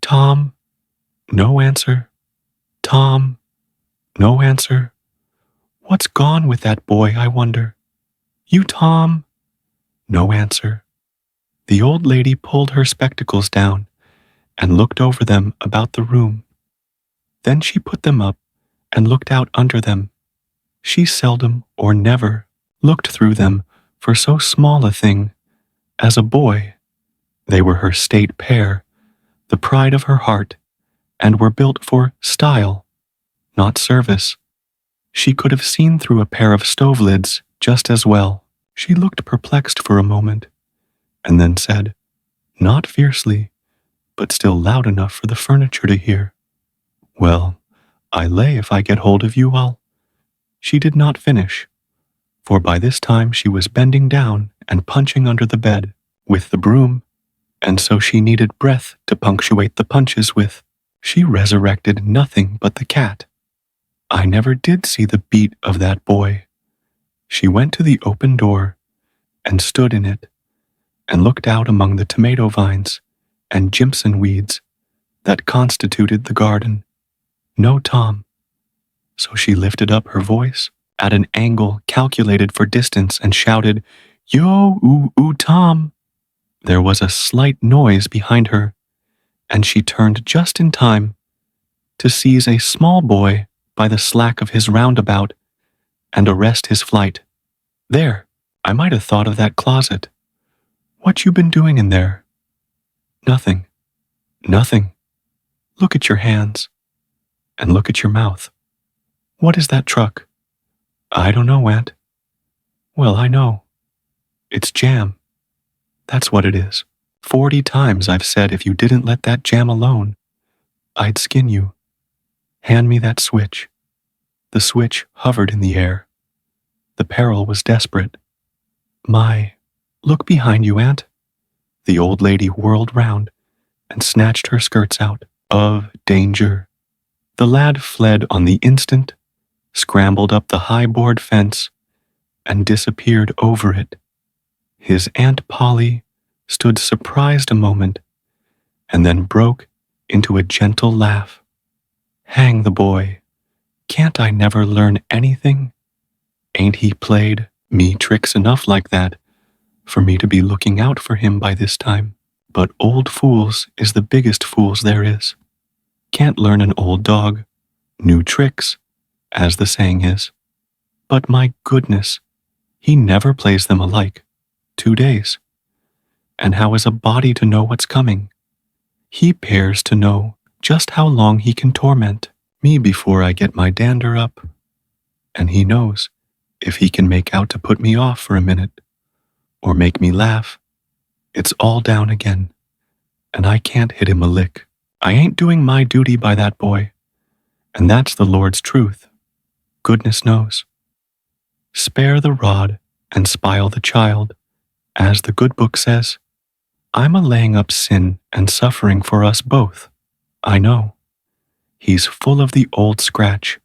Tom? No answer. Tom? No answer. What's gone with that boy, I wonder? You, Tom? No answer. The old lady pulled her spectacles down and looked over them about the room. Then she put them up and looked out under them. She seldom or never looked through them for so small a thing as a boy. They were her state pair, the pride of her heart, and were built for style, not service. She could have seen through a pair of stove lids just as well. She looked perplexed for a moment, and then said, not fiercely, but still loud enough for the furniture to hear, "Well, I lay if I get hold of you, I'll—" She did not finish, for by this time she was bending down and punching under the bed with the broom, and so she needed breath to punctuate the punches with. She resurrected nothing but the cat. I never did see the beat of that boy. She went to the open door and stood in it and looked out among the tomato vines and Jimson weeds that constituted the garden. No Tom. So she lifted up her voice at an angle calculated for distance and shouted, "Yo, ooh, Tom!" There was a slight noise behind her, and she turned just in time to seize a small boy by the slack of his roundabout and arrest his flight. "There, I might have thought of that closet. What you been doing in there?" "Nothing. Nothing. Look at your hands. And look at your mouth. What is that truck?" "I don't know, Aunt." "Well, I know. It's jam. That's what it is. 40 times I've said if you didn't let that jam alone, I'd skin you. Hand me that switch." The switch hovered in the air. The peril was desperate. "My, look behind you, Aunt." The old lady whirled round and snatched her skirts out of danger. The lad fled on the instant, scrambled up the high board fence, and disappeared over it. His Aunt Polly stood surprised a moment, and then broke into a gentle laugh. "Hang the boy. Can't I never learn anything? Ain't he played me tricks enough like that for me to be looking out for him by this time? But old fools is the biggest fools there is. Can't learn an old dog new tricks, as the saying is. But my goodness, he never plays them alike. 2 days. And how is a body to know what's coming? He pairs to know just how long he can torment me before I get my dander up. And he knows if he can make out to put me off for a minute, or make me laugh, it's all down again, and I can't hit him a lick. I ain't doing my duty by that boy, and that's the Lord's truth. Goodness knows. Spare the rod and spile the child, as the good book says. I'm a-laying up sin and suffering for us both. I know. He's full of the old scratch.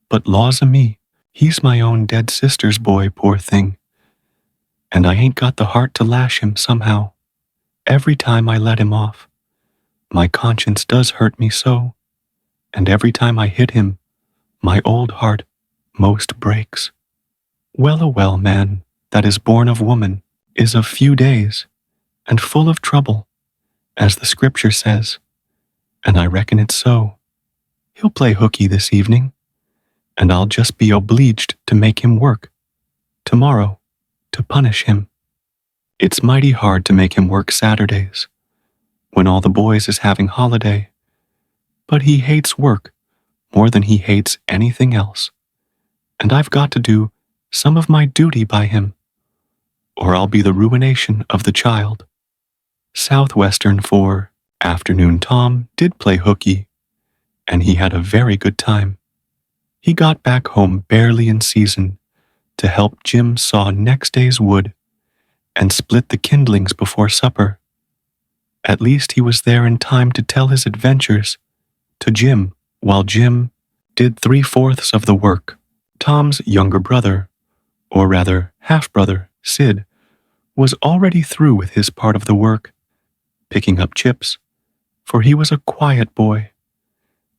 But laws o' me, he's my own dead sister's boy, poor thing. And I ain't got the heart to lash him somehow. Every time I let him off, my conscience does hurt me so. And every time I hit him, my old heart most breaks. Well, man, that is born of woman, is of few days, and full of trouble, as the scripture says, and I reckon it's so. He'll play hooky this evening, and I'll just be obliged to make him work, tomorrow, to punish him. It's mighty hard to make him work Saturdays, when all the boys is having holiday, but he hates work more than he hates anything else, and I've got to do some of my duty by him, or I'll be the ruination of the child. Southwestern for afternoon Tom did play hooky, and he had a very good time. He got back home barely in season to help Jim saw next day's wood and split the kindlings before supper. At least he was there in time to tell his adventures to Jim, while Jim did 3/4 of the work. Tom's younger brother, or rather half-brother, Sid, was already through with his part of the work, picking up chips, for he was a quiet boy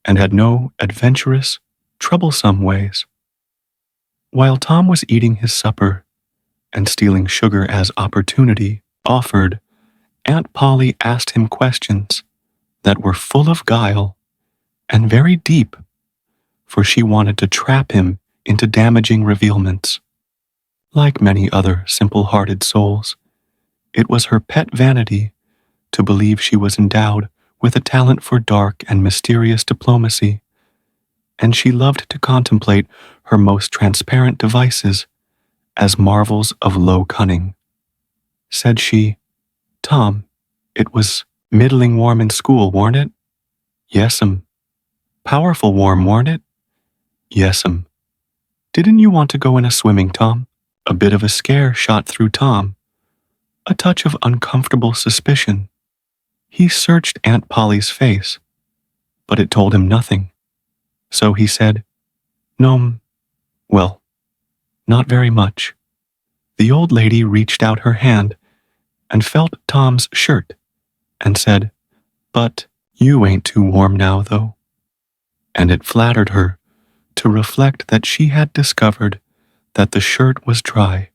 and had no adventurous, troublesome ways. While Tom was eating his supper and stealing sugar as opportunity offered, Aunt Polly asked him questions that were full of guile and very deep, for she wanted to trap him into damaging revealments. Like many other simple-hearted souls, it was her pet vanity to believe she was endowed with a talent for dark and mysterious diplomacy, and she loved to contemplate her most transparent devices as marvels of low cunning. Said she, "Tom, it was middling warm in school, warn't it?" "Yes'm." "Powerful warm, warn't it?" "Yes'm." "Didn't you want to go in a swimming, Tom?" A bit of a scare shot through Tom, a touch of uncomfortable suspicion. He searched Aunt Polly's face, but it told him nothing. So he said, "No'm, well, not very much." The old lady reached out her hand and felt Tom's shirt and said, "But you ain't too warm now, though." And it flattered her to reflect that she had discovered that the shirt was dry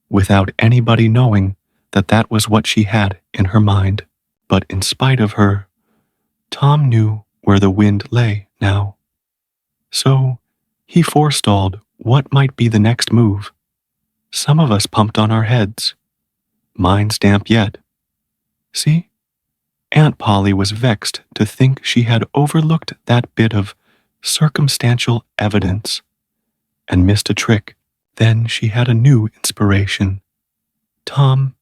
without anybody knowing that that was what she had in her mind. But in spite of her, Tom knew where the wind lay now. So he forestalled what might be the next move. "Some of us pumped on our heads. Mine's damp yet. See?" Aunt Polly was vexed to think she had overlooked that bit of circumstantial evidence and missed a trick. Then she had a new inspiration. "Tom,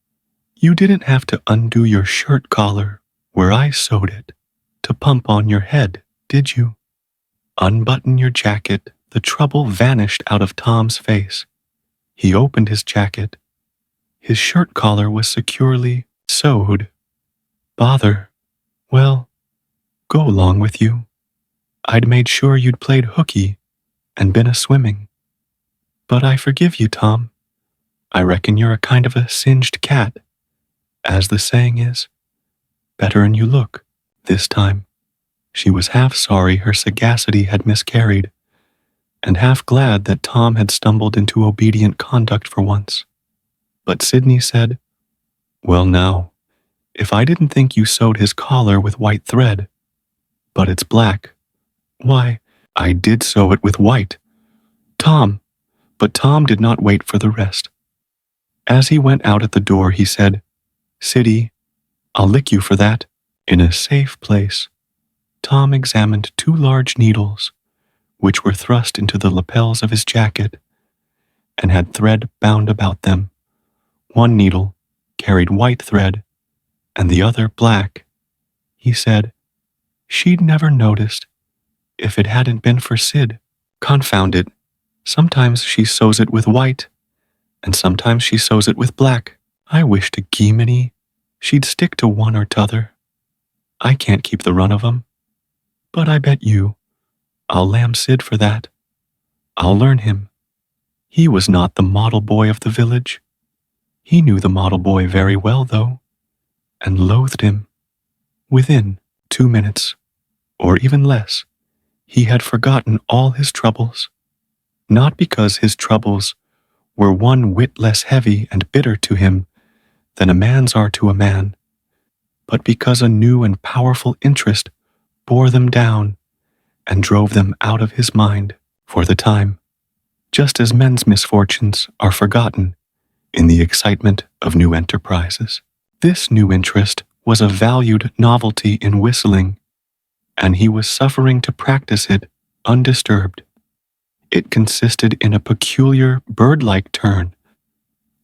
you didn't have to undo your shirt collar where I sewed it to pump on your head, did you?" "Unbutton your jacket." The trouble vanished out of Tom's face. He opened his jacket. His shirt collar was securely sewed. "Bother. Well, go along with you. I'd made sure you'd played hooky and been a-swimming. But I forgive you, Tom. I reckon you're a kind of a singed cat. As the saying is, better'n you look, this time." She was half sorry her sagacity had miscarried, and half glad that Tom had stumbled into obedient conduct for once. But Sidney said, "Well now, if I didn't think you sewed his collar with white thread, but it's black, why, I did sew it with white." But Tom did not wait for the rest. As he went out at the door, he said, "Siddy, I'll lick you for that." In a safe place, Tom examined 2 large needles, which were thrust into the lapels of his jacket and had thread bound about them. One needle carried white thread and the other black. He said, "She'd never noticed if it hadn't been for Sid. Confound it, sometimes she sews it with white, and sometimes she sews it with black. I wish to Geeminy she'd stick to one or t'other. I can't keep the run of 'em, but I bet you I'll lamb Sid for that. I'll learn him. He was not the model boy of the village. He knew the model boy very well, though, and loathed him. Within 2 minutes, or even less, he had forgotten all his troubles, not because his troubles were one whit less heavy and bitter to him than a man's are to a man, but because a new and powerful interest bore them down and drove them out of his mind for the time, just as men's misfortunes are forgotten in the excitement of new enterprises. This new interest was a valued novelty in whistling, and he was suffering to practice it undisturbed. It consisted in a peculiar bird-like turn,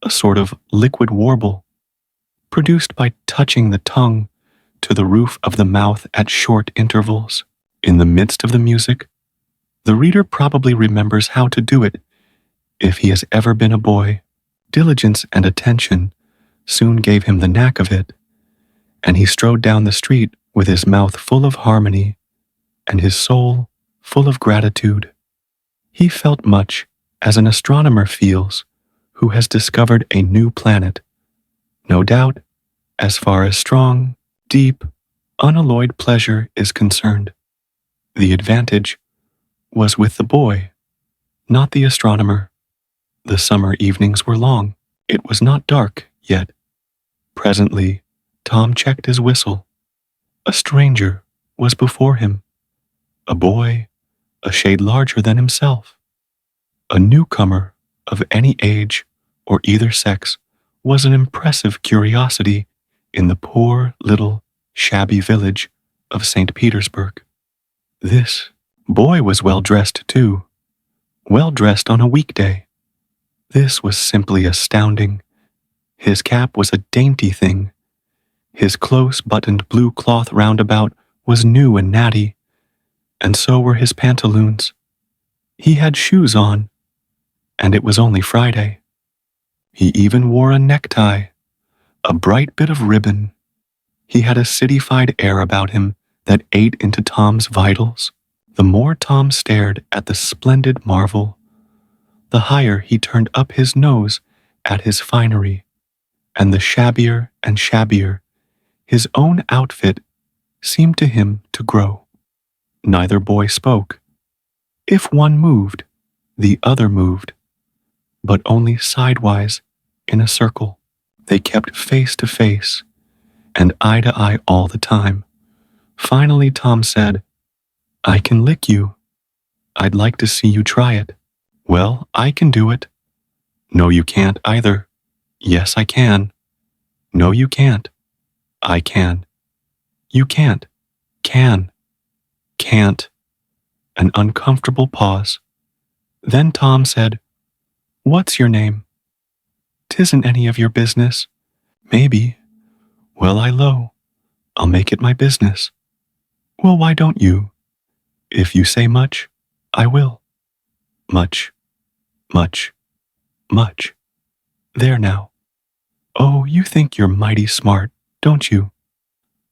a sort of liquid warble, produced by touching the tongue to the roof of the mouth at short intervals. In the midst of the music, the reader probably remembers how to do it if he has ever been a boy. Diligence and attention soon gave him the knack of it, and he strode down the street with his mouth full of harmony and his soul full of gratitude. He felt much as an astronomer feels who has discovered a new planet, no doubt as far as strong, deep, unalloyed pleasure is concerned. The advantage was with the boy, not the astronomer. The summer evenings were long. It was not dark yet. Presently, Tom checked his whistle. A stranger was before him, a boy a shade larger than himself. A newcomer of any age or either sex was an impressive curiosity in the poor little shabby village of St. Petersburg. This boy was well dressed too, well dressed on a weekday. This was simply astounding. His cap was a dainty thing. His close-buttoned blue cloth roundabout was new and natty, and so were his pantaloons. He had shoes on, and it was only Friday. He even wore a necktie, a bright bit of ribbon. He had a citified air about him that ate into Tom's vitals. The more Tom stared at the splendid marvel, the higher he turned up his nose at his finery, and the shabbier and shabbier his own outfit seemed to him to grow. Neither boy spoke. If one moved, the other moved, but only sidewise in a circle. They kept face to face and eye to eye all the time. Finally, Tom said, "I can lick you. I'd like to see you try it." "Well, I can do it." "No, you can't either." "Yes, I can." "No, you can't." "I can." "You can't." "Can." "Can't." An uncomfortable pause. Then Tom said, "What's your name?" "'Tisn't any of your business." "Maybe." "Well, I low. I'll make it my business." "Well, why don't you?" "If you say much, I will." "Much, much, much. There now. Oh, you think you're mighty smart, don't you?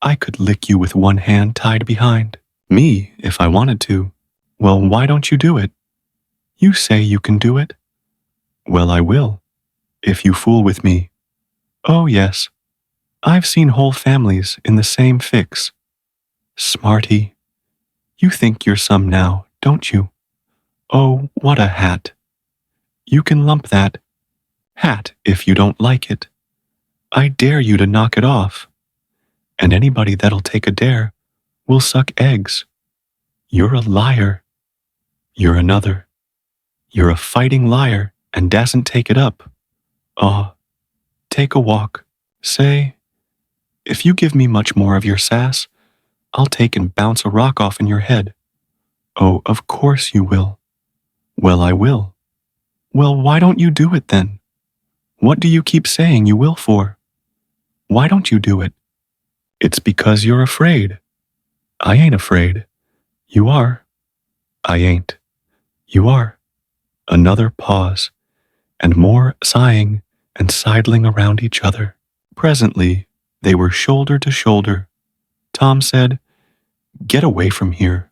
I could lick you with one hand tied behind. Me, if I wanted to." "Well, why don't you do it?" "You say you can do it." "Well, I will, if you fool with me." "Oh, yes. I've seen whole families in the same fix." "Smarty. You think you're some now, don't you?" "Oh, what a hat." "You can lump that hat if you don't like it. I dare you to knock it off. And anybody that'll take a dare will suck eggs." "You're a liar." "You're another. You're a fighting liar and dasn't take it up. Aw, take a walk. Say, if you give me much more of your sass, I'll take and bounce a rock off in your head." "Oh, of course you will." "Well, I will." "Well, why don't you do it then? What do you keep saying you will for? Why don't you do it?" "It's because you're afraid." "I ain't afraid." "You are." "I ain't." "You are." Another pause, and more sighing and sidling around each other. Presently, they were shoulder to shoulder. Tom said, "Get away from here.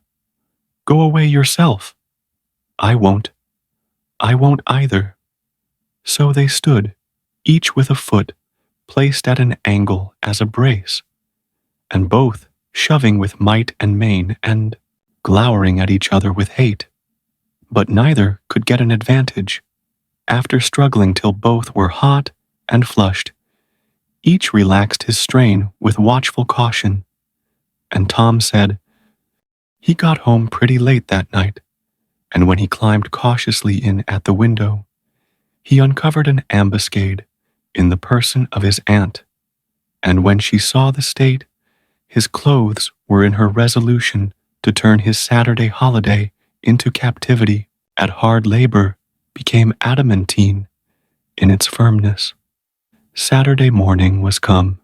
Go away yourself." "I won't." "I won't either." So they stood, each with a foot placed at an angle as a brace, and both shoving with might and main and glowering at each other with hate. But neither could get an advantage. After struggling till both were hot and flushed, each relaxed his strain with watchful caution, and Tom said, he got home pretty late that night, and when he climbed cautiously in at the window, he uncovered an ambuscade in the person of his aunt, and when she saw the state his clothes were in, her resolution to turn his Saturday holiday into captivity at hard labor became adamantine in its firmness. Saturday morning was come,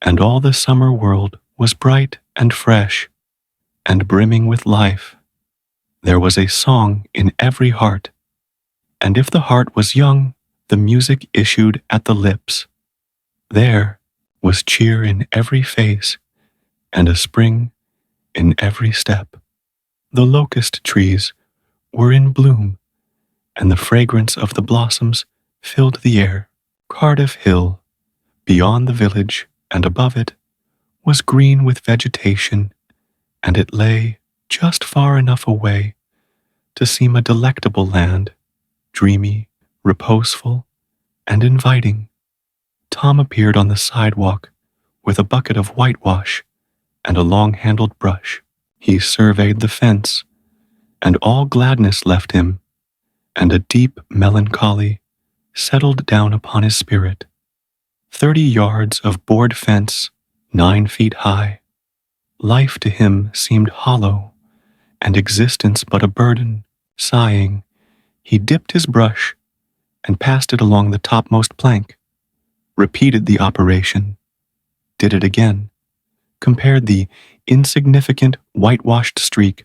and all the summer world was bright and fresh and brimming with life. There was a song in every heart, and if the heart was young, the music issued at the lips. There was cheer in every face, and a spring in every step. The locust trees were in bloom, and the fragrance of the blossoms filled the air. Cardiff Hill, beyond the village and above it, was green with vegetation, and it lay just far enough away to seem a delectable land, dreamy, reposeful, and inviting. Tom appeared on the sidewalk with a bucket of whitewash and a long-handled brush. He surveyed the fence, and all gladness left him, and a deep melancholy settled down upon his spirit. 30 yards of board fence, 9 feet high. Life to him seemed hollow, and existence but a burden. Sighing, he dipped his brush and passed it along the topmost plank, repeated the operation, did it again, compared the insignificant whitewashed streak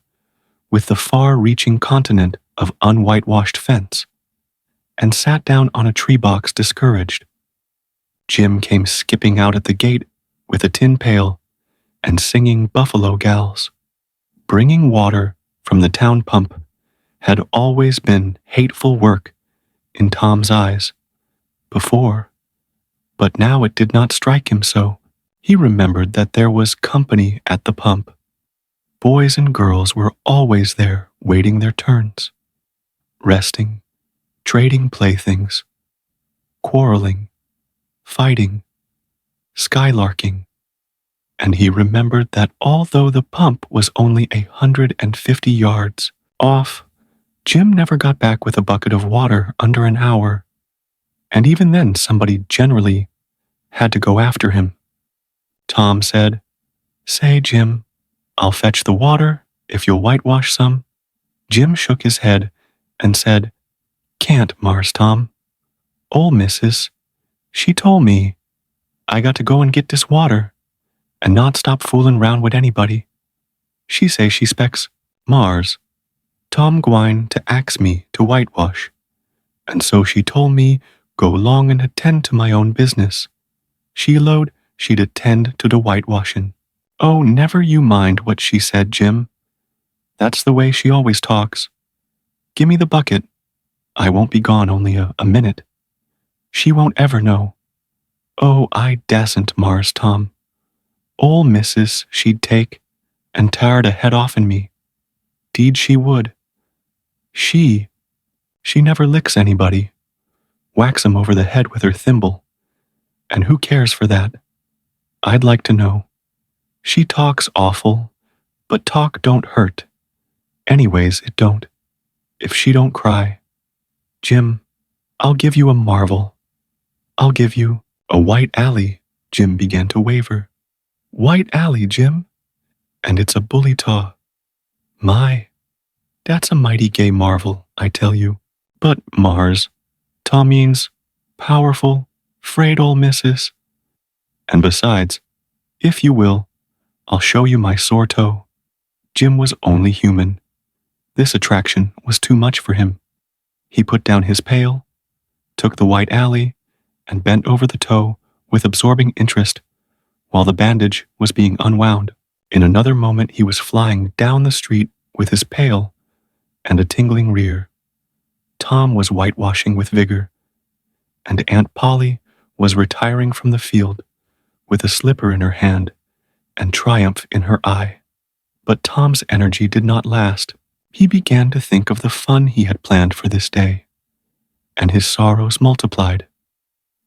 with the far-reaching continent of unwhitewashed fence, and sat down on a tree box discouraged. Jim came skipping out at the gate with a tin pail and singing Buffalo Gals. Bringing water from the town pump had always been hateful work in Tom's eyes before, but now it did not strike him so. He remembered that there was company at the pump. Boys and girls were always there waiting their turns, resting, trading playthings, quarreling, fighting, skylarking, and he remembered that although the pump was only 150 yards off, Jim never got back with a bucket of water under an hour, and even then somebody generally had to go after him. Tom said, "Say, Jim, I'll fetch the water if you'll whitewash some." Jim shook his head and said, "Can't, Mars Tom. Ol' missus, she told me I got to go and get this water and not stop fooling round with anybody. She say she specs, Mars, Tom gwine to ax me to whitewash, and so she told me go long and attend to my own business. She 'lowed she'd attend to the whitewashin'." "Oh, never you mind what she said, Jim. That's the way she always talks. Gimme the bucket. I won't be gone only a minute. She won't ever know." "Oh, I dasn't, Mars Tom. Ol' missus she'd take and tar the head off'n me. 'Deed she would. She never licks anybody. Whacks 'em over the head with her thimble. And who cares for that? I'd like to know. She talks awful, but talk don't hurt. Anyways, it don't. If she don't cry. Jim, I'll give you a marvel. I'll give you a white alley." Jim began to waver. "White alley, Jim? And it's a bully taw. My, that's a mighty gay marvel, I tell you. But, Mars, taw means powerful, 'fraid ol' missus. And besides, if you will, I'll show you my sore toe." Jim was only human. This attraction was too much for him. He put down his pail, took the white alley, and bent over the toe with absorbing interest while the bandage was being unwound. In another moment he was flying down the street with his pail and a tingling rear. Tom was whitewashing with vigor, and Aunt Polly was retiring from the field with a slipper in her hand and triumph in her eye. But Tom's energy did not last. He began to think of the fun he had planned for this day, and his sorrows multiplied.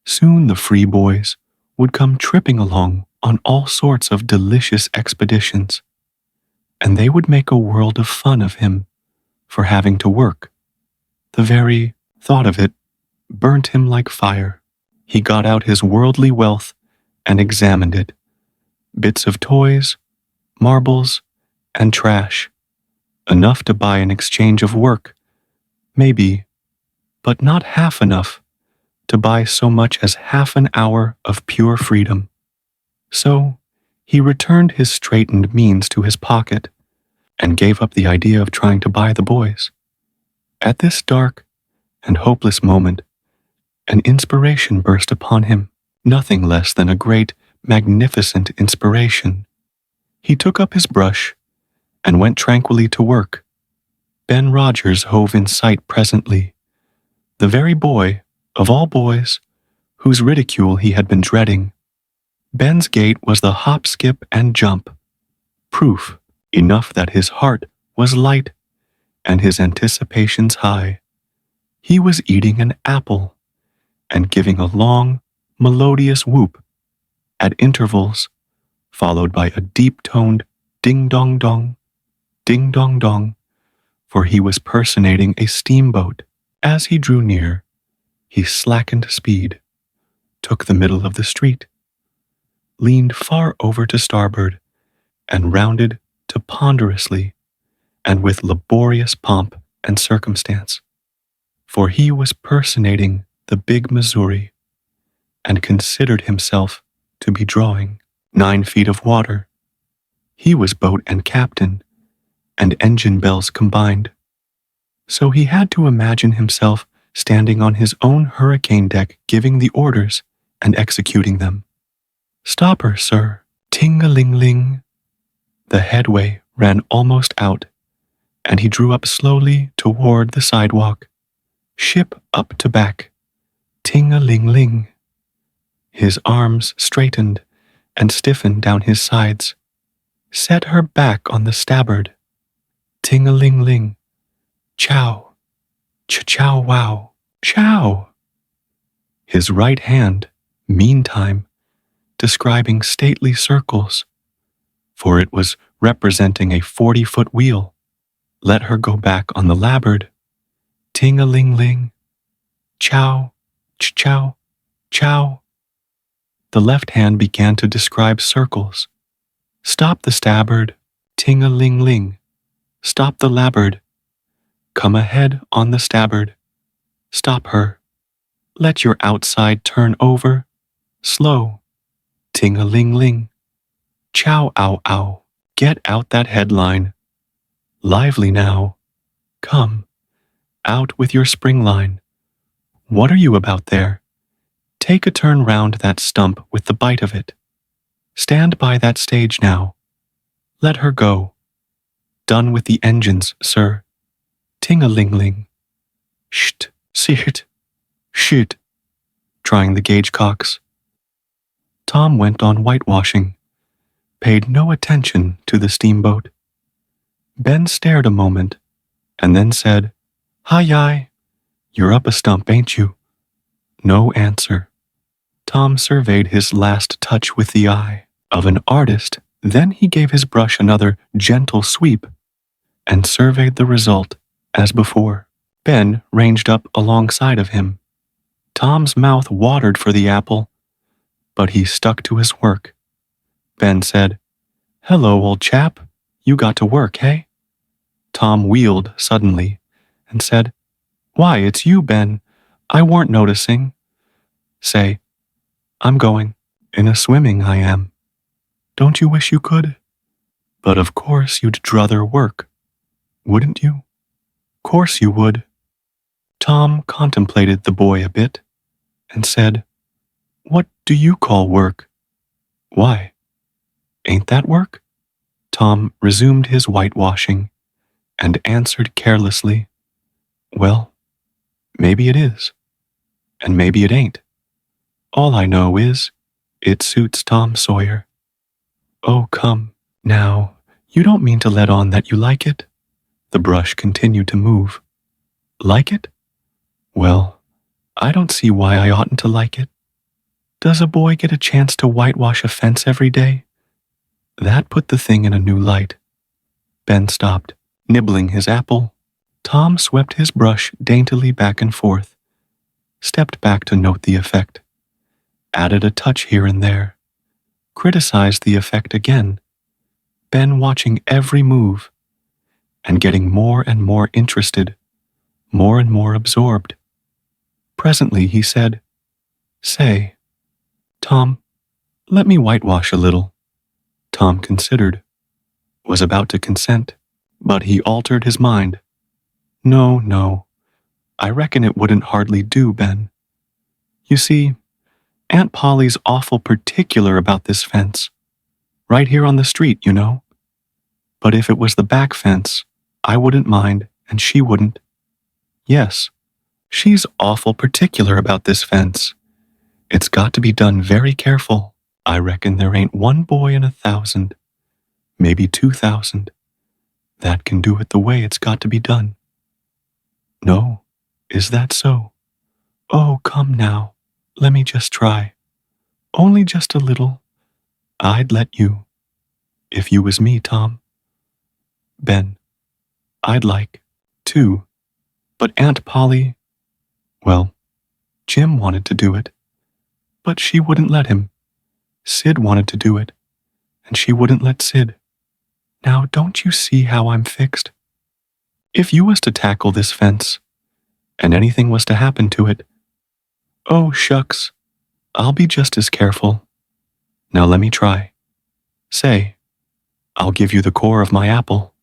Soon the free boys would come tripping along on all sorts of delicious expeditions, and they would make a world of fun of him for having to work. The very thought of it burnt him like fire. He got out his worldly wealth and examined it. Bits of toys, marbles, and trash. Enough to buy an exchange of work, maybe, but not half enough to buy so much as half an hour of pure freedom. So he returned his straitened means to his pocket and gave up the idea of trying to buy the boys. At this dark and hopeless moment, an inspiration burst upon him, nothing less than a great, magnificent inspiration. He took up his brush and went tranquilly to work. Ben Rogers hove in sight presently, the very boy, of all boys, whose ridicule he had been dreading. Ben's gait was the hop, skip, and jump, proof enough that his heart was light and his anticipations high. He was eating an apple and giving a long, melodious whoop at intervals, followed by a deep-toned ding-dong-dong, ding-dong-dong, for he was personating a steamboat. As he drew near, he slackened speed, took the middle of the street, leaned far over to starboard, and rounded to ponderously and with laborious pomp and circumstance, for he was personating the big Missouri and considered himself to be drawing 9 feet of water. He was boat and captain and engine bells combined, so he had to imagine himself standing on his own hurricane deck giving the orders and executing them. "Stop her, sir." Ting-a-ling-ling. The headway ran almost out, and he drew up slowly toward the sidewalk. Ship up to back. Ting-a-ling-ling. His arms straightened and stiffened down his sides. Set her back on the starboard. Ting-a-ling-ling. Chow. Ch-chow-wow. Chow. His right hand, meantime, describing stately circles, for it was representing a 40-foot wheel. Let her go back on the larboard. Ting-a-ling-ling. Chow. Ch-chow. Chow. The left hand began to describe circles. Stop the starboard. Ting-a-ling-ling. Stop the larboard. Come ahead on the starboard. Stop her. Let your outside turn over. Slow. Ting-a-ling-ling. Chow-ow-ow. Get out that headline. Lively now. Come. Out with your spring line. What are you about there? Take a turn round that stump with the bite of it. Stand by that stage now. Let her go. Done with the engines, sir. Ting-a-ling-ling. Sht, sirt, shit, trying the gauge cocks. Tom went on whitewashing, paid no attention to the steamboat. Ben stared a moment, and then said, "Hi-yi, you're up a stump, ain't you?" No answer. Tom surveyed his last touch with the eye of an artist, then he gave his brush another gentle sweep, and surveyed the result as before. Ben ranged up alongside of him. Tom's mouth watered for the apple, but he stuck to his work. Ben said, "Hello, old chap. You got to work, hey?" Tom wheeled suddenly and said, "Why, it's you, Ben. I weren't noticing." Say, "I'm going. In a swimming I am. Don't you wish you could? But of course you'd druther work. Wouldn't you? Course you would." Tom contemplated the boy a bit and said, "What do you call work?" "Why, ain't that work?" Tom resumed his whitewashing and answered carelessly, "Well, maybe it is, and maybe it ain't. All I know is, it suits Tom Sawyer." "Oh, come, now, you don't mean to let on that you like it?" The brush continued to move. "Like it? Well, I don't see why I oughtn't to like it. Does a boy get a chance to whitewash a fence every day?" That put the thing in a new light. Ben stopped, nibbling his apple. Tom swept his brush daintily back and forth, stepped back to note the effect, added a touch here and there, criticized the effect again, Ben watching every move, and getting more and more interested, more and more absorbed. Presently he said, "Say, Tom, let me whitewash a little." Tom considered, was about to consent, but he altered his mind. No, I reckon it wouldn't hardly do, Ben. You see, Aunt Polly's awful particular about this fence. Right here on the street, you know. But if it was the back fence, I wouldn't mind, and she wouldn't. Yes, she's awful particular about this fence. It's got to be done very careful. I reckon there ain't one boy in 1,000, maybe 2,000, that can do it the way it's got to be done. No, is that so? Oh, come now, let me just try. Only just a little. I'd let you, if you was me, Tom. Ben, I'd like, too, but Aunt Polly, well, Jim wanted to do it, but she wouldn't let him. Sid wanted to do it, and she wouldn't let Sid. Now, don't you see how I'm fixed? If you was to tackle this fence, and anything was to happen to it, oh, shucks, I'll be just as careful. Now let me try. Say, I'll give you the core of my apple.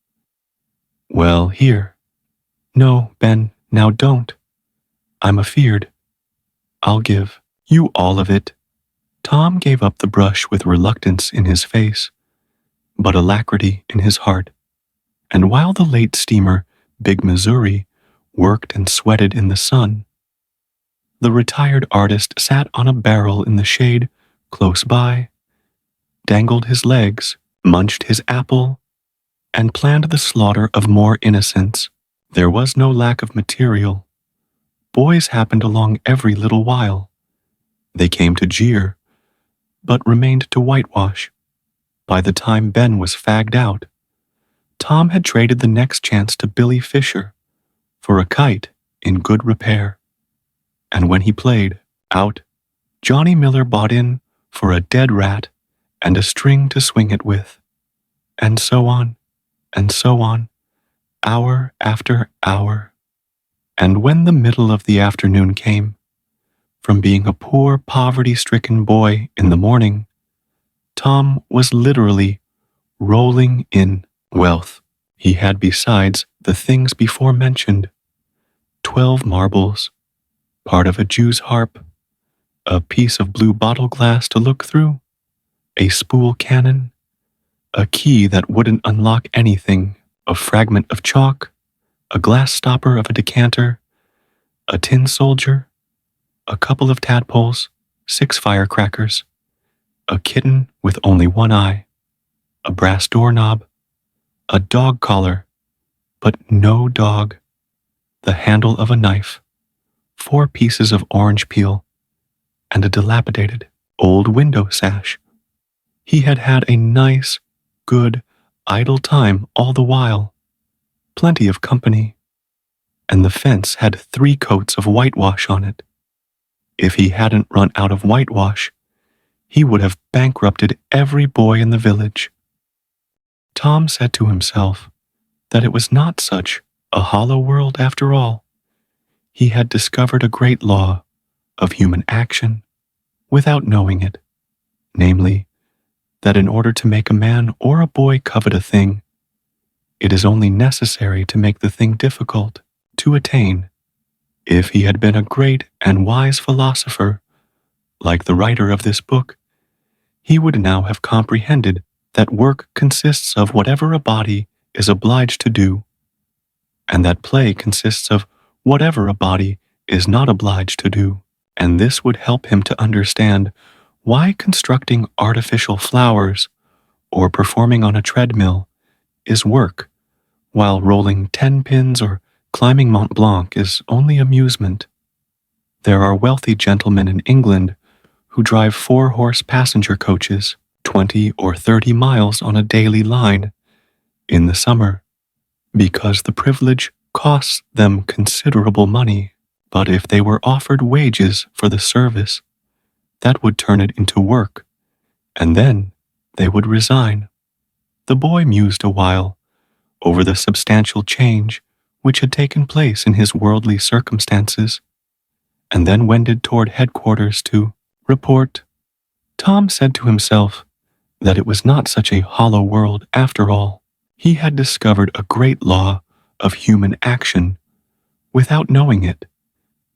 Well, here. No, Ben, now don't. I'm afeard. I'll give you all of it. Tom gave up the brush with reluctance in his face, but alacrity in his heart. And while the late steamer, Big Missouri, worked and sweated in the sun, the retired artist sat on a barrel in the shade close by, dangled his legs, munched his apple, and planned the slaughter of more innocents. There was no lack of material. Boys happened along every little while. They came to jeer, but remained to whitewash. By the time Ben was fagged out, Tom had traded the next chance to Billy Fisher for a kite in good repair. And when he played out, Johnny Miller bought in for a dead rat and a string to swing it with. And so on, hour after hour. And when the middle of the afternoon came, from being a poor, poverty-stricken boy in the morning, Tom was literally rolling in wealth. He had, besides the things before mentioned, 12 marbles, part of a Jew's harp, a piece of blue bottle glass to look through, a spool cannon, a key that wouldn't unlock anything, a fragment of chalk, a glass stopper of a decanter, a tin soldier, a couple of tadpoles, 6 firecrackers, a kitten with only one eye, a brass doorknob, a dog collar, but no dog, the handle of a knife, 4 pieces of orange peel, and a dilapidated old window sash. He had had a nice, good, idle time all the while, plenty of company, and the fence had 3 coats of whitewash on it. If he hadn't run out of whitewash, he would have bankrupted every boy in the village. Tom said to himself that it was not such a hollow world after all. He had discovered a great law of human action without knowing it, namely, that in order to make a man or a boy covet a thing, it is only necessary to make the thing difficult to attain. If he had been a great and wise philosopher, like the writer of this book, he would now have comprehended that work consists of whatever a body is obliged to do, and that play consists of whatever a body is not obliged to do, and this would help him to understand why constructing artificial flowers or performing on a treadmill is work, while rolling 10 pins or climbing Mont Blanc is only amusement. There are wealthy gentlemen in England who drive 4-horse passenger coaches 20 or 30 miles on a daily line in the summer, because the privilege costs them considerable money. But if they were offered wages for the service, that would turn it into work, and then they would resign. The boy mused a while over the substantial change which had taken place in his worldly circumstances, and then wended toward headquarters to report. Tom said to himself that it was not such a hollow world after all. He had discovered a great law of human action without knowing it,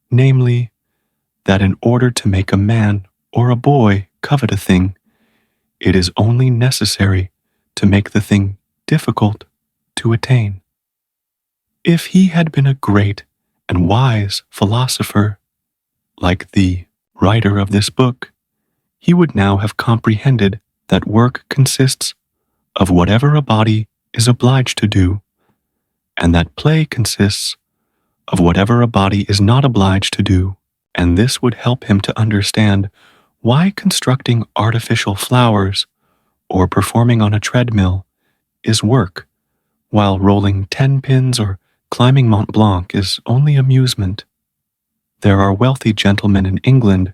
namely, that in order to make a man or a boy covet a thing, it is only necessary to make the thing difficult to attain. If he had been a great and wise philosopher, like the writer of this book, He would now have comprehended that work consists of whatever a body is obliged to do, and that play consists of whatever a body is not obliged to do, and this would help him to understand why constructing artificial flowers or performing on a treadmill is work, while rolling 10 pins or climbing Mont Blanc is only amusement. There are wealthy gentlemen in England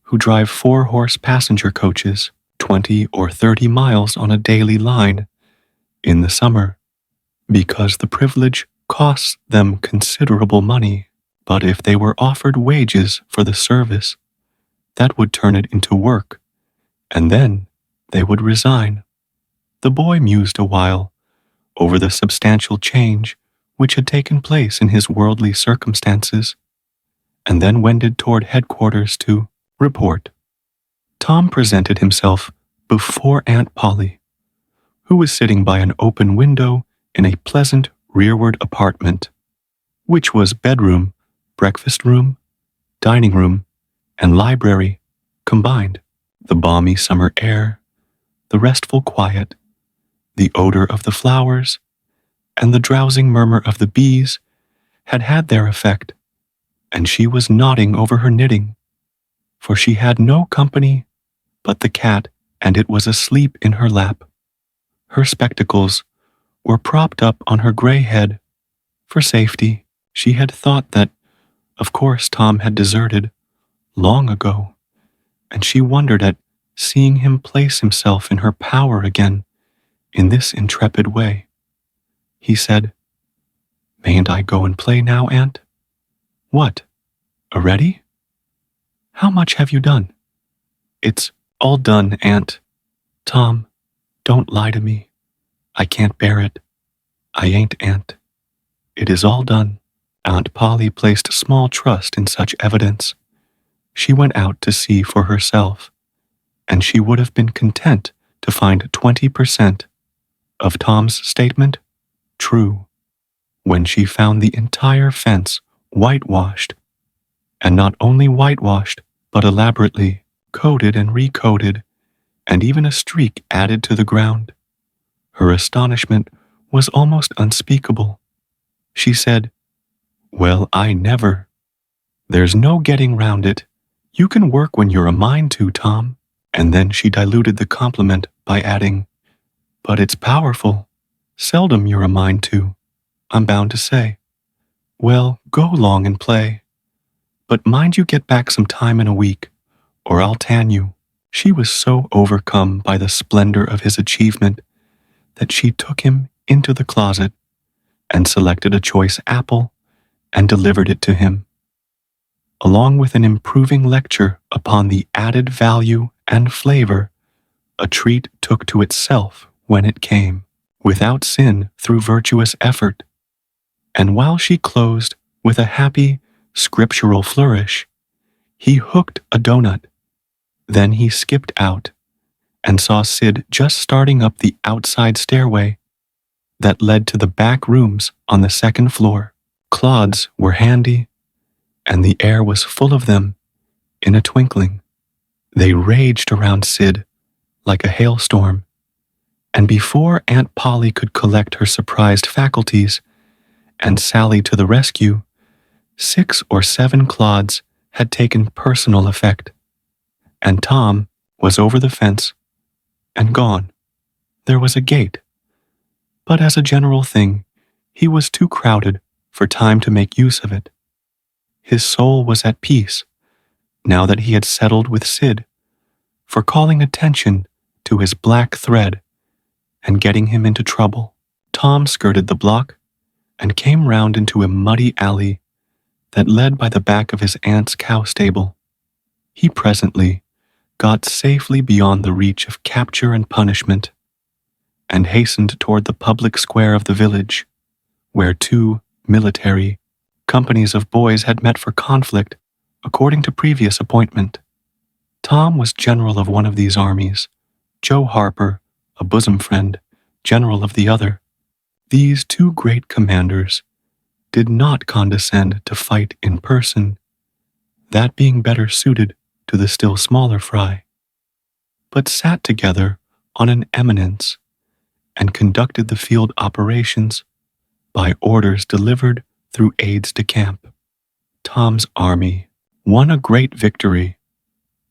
who drive 4-horse passenger coaches 20 or 30 miles on a daily line in the summer, because the privilege costs them considerable money. But if they were offered wages for the service, that would turn it into work, and then they would resign. The boy mused a while over the substantial change which had taken place in his worldly circumstances, and then wended toward headquarters to report. Tom presented himself before Aunt Polly, who was sitting by an open window in a pleasant rearward apartment, which was bedroom, breakfast room, dining room, and library combined. The balmy summer air, the restful quiet, the odor of the flowers, and the drowsing murmur of the bees had had their effect, and she was nodding over her knitting, for she had no company but the cat, and it was asleep in her lap. Her spectacles were propped up on her gray head. For safety, she had thought that, of course, Tom had deserted long ago, and she wondered at seeing him place himself in her power again in this intrepid way. He said, "Mayn't I go and play now, Aunt?" "What? Already? How much have you done?" "It's all done, Aunt." "Tom, don't lie to me. I can't bear it. I ain't, Aunt. It is all done." Aunt Polly placed small trust in such evidence. She went out to see for herself, and she would have been content to find 20% of Tom's statement true when she found the entire fence whitewashed, and not only whitewashed, but elaborately coated and recoated, and even a streak added to the ground. Her astonishment was almost unspeakable. She said, "Well, I never. There's no getting round it. You can work when you're a mind to, Tom." And then she diluted the compliment by adding, "But it's powerful. Seldom you're a mind to, I'm bound to say. Well, go along and play. But mind you get back some time in a week, or I'll tan you." She was so overcome by the splendor of his achievement that she took him into the closet and selected a choice apple and delivered it to him, along with an improving lecture upon the added value and flavor a treat took to itself when it came, without sin through virtuous effort. And while she closed with a happy, scriptural flourish, he hooked a donut. Then he skipped out and saw Sid just starting up the outside stairway that led to the back rooms on the second floor. Clods were handy, and the air was full of them in a twinkling. They raged around Sid like a hailstorm, and before Aunt Polly could collect her surprised faculties and sally to the rescue, 6 or 7 clods had taken personal effect, and Tom was over the fence and gone. There was a gate, but as a general thing, he was too crowded for time to make use of it. His soul was at peace, now that he had settled with Sid, for calling attention to his black thread and getting him into trouble. Tom skirted the block and came round into a muddy alley that led by the back of his aunt's cow stable. He presently got safely beyond the reach of capture and punishment, and hastened toward the public square of the village, where 2 military companies of boys had met for conflict according to previous appointment. Tom was general of one of these armies, Joe Harper, a bosom friend, general of the other. These 2 great commanders did not condescend to fight in person, that being better suited to the still smaller fry. but sat together on an eminence and conducted the field operations by orders delivered through aides de camp. Tom's army won a great victory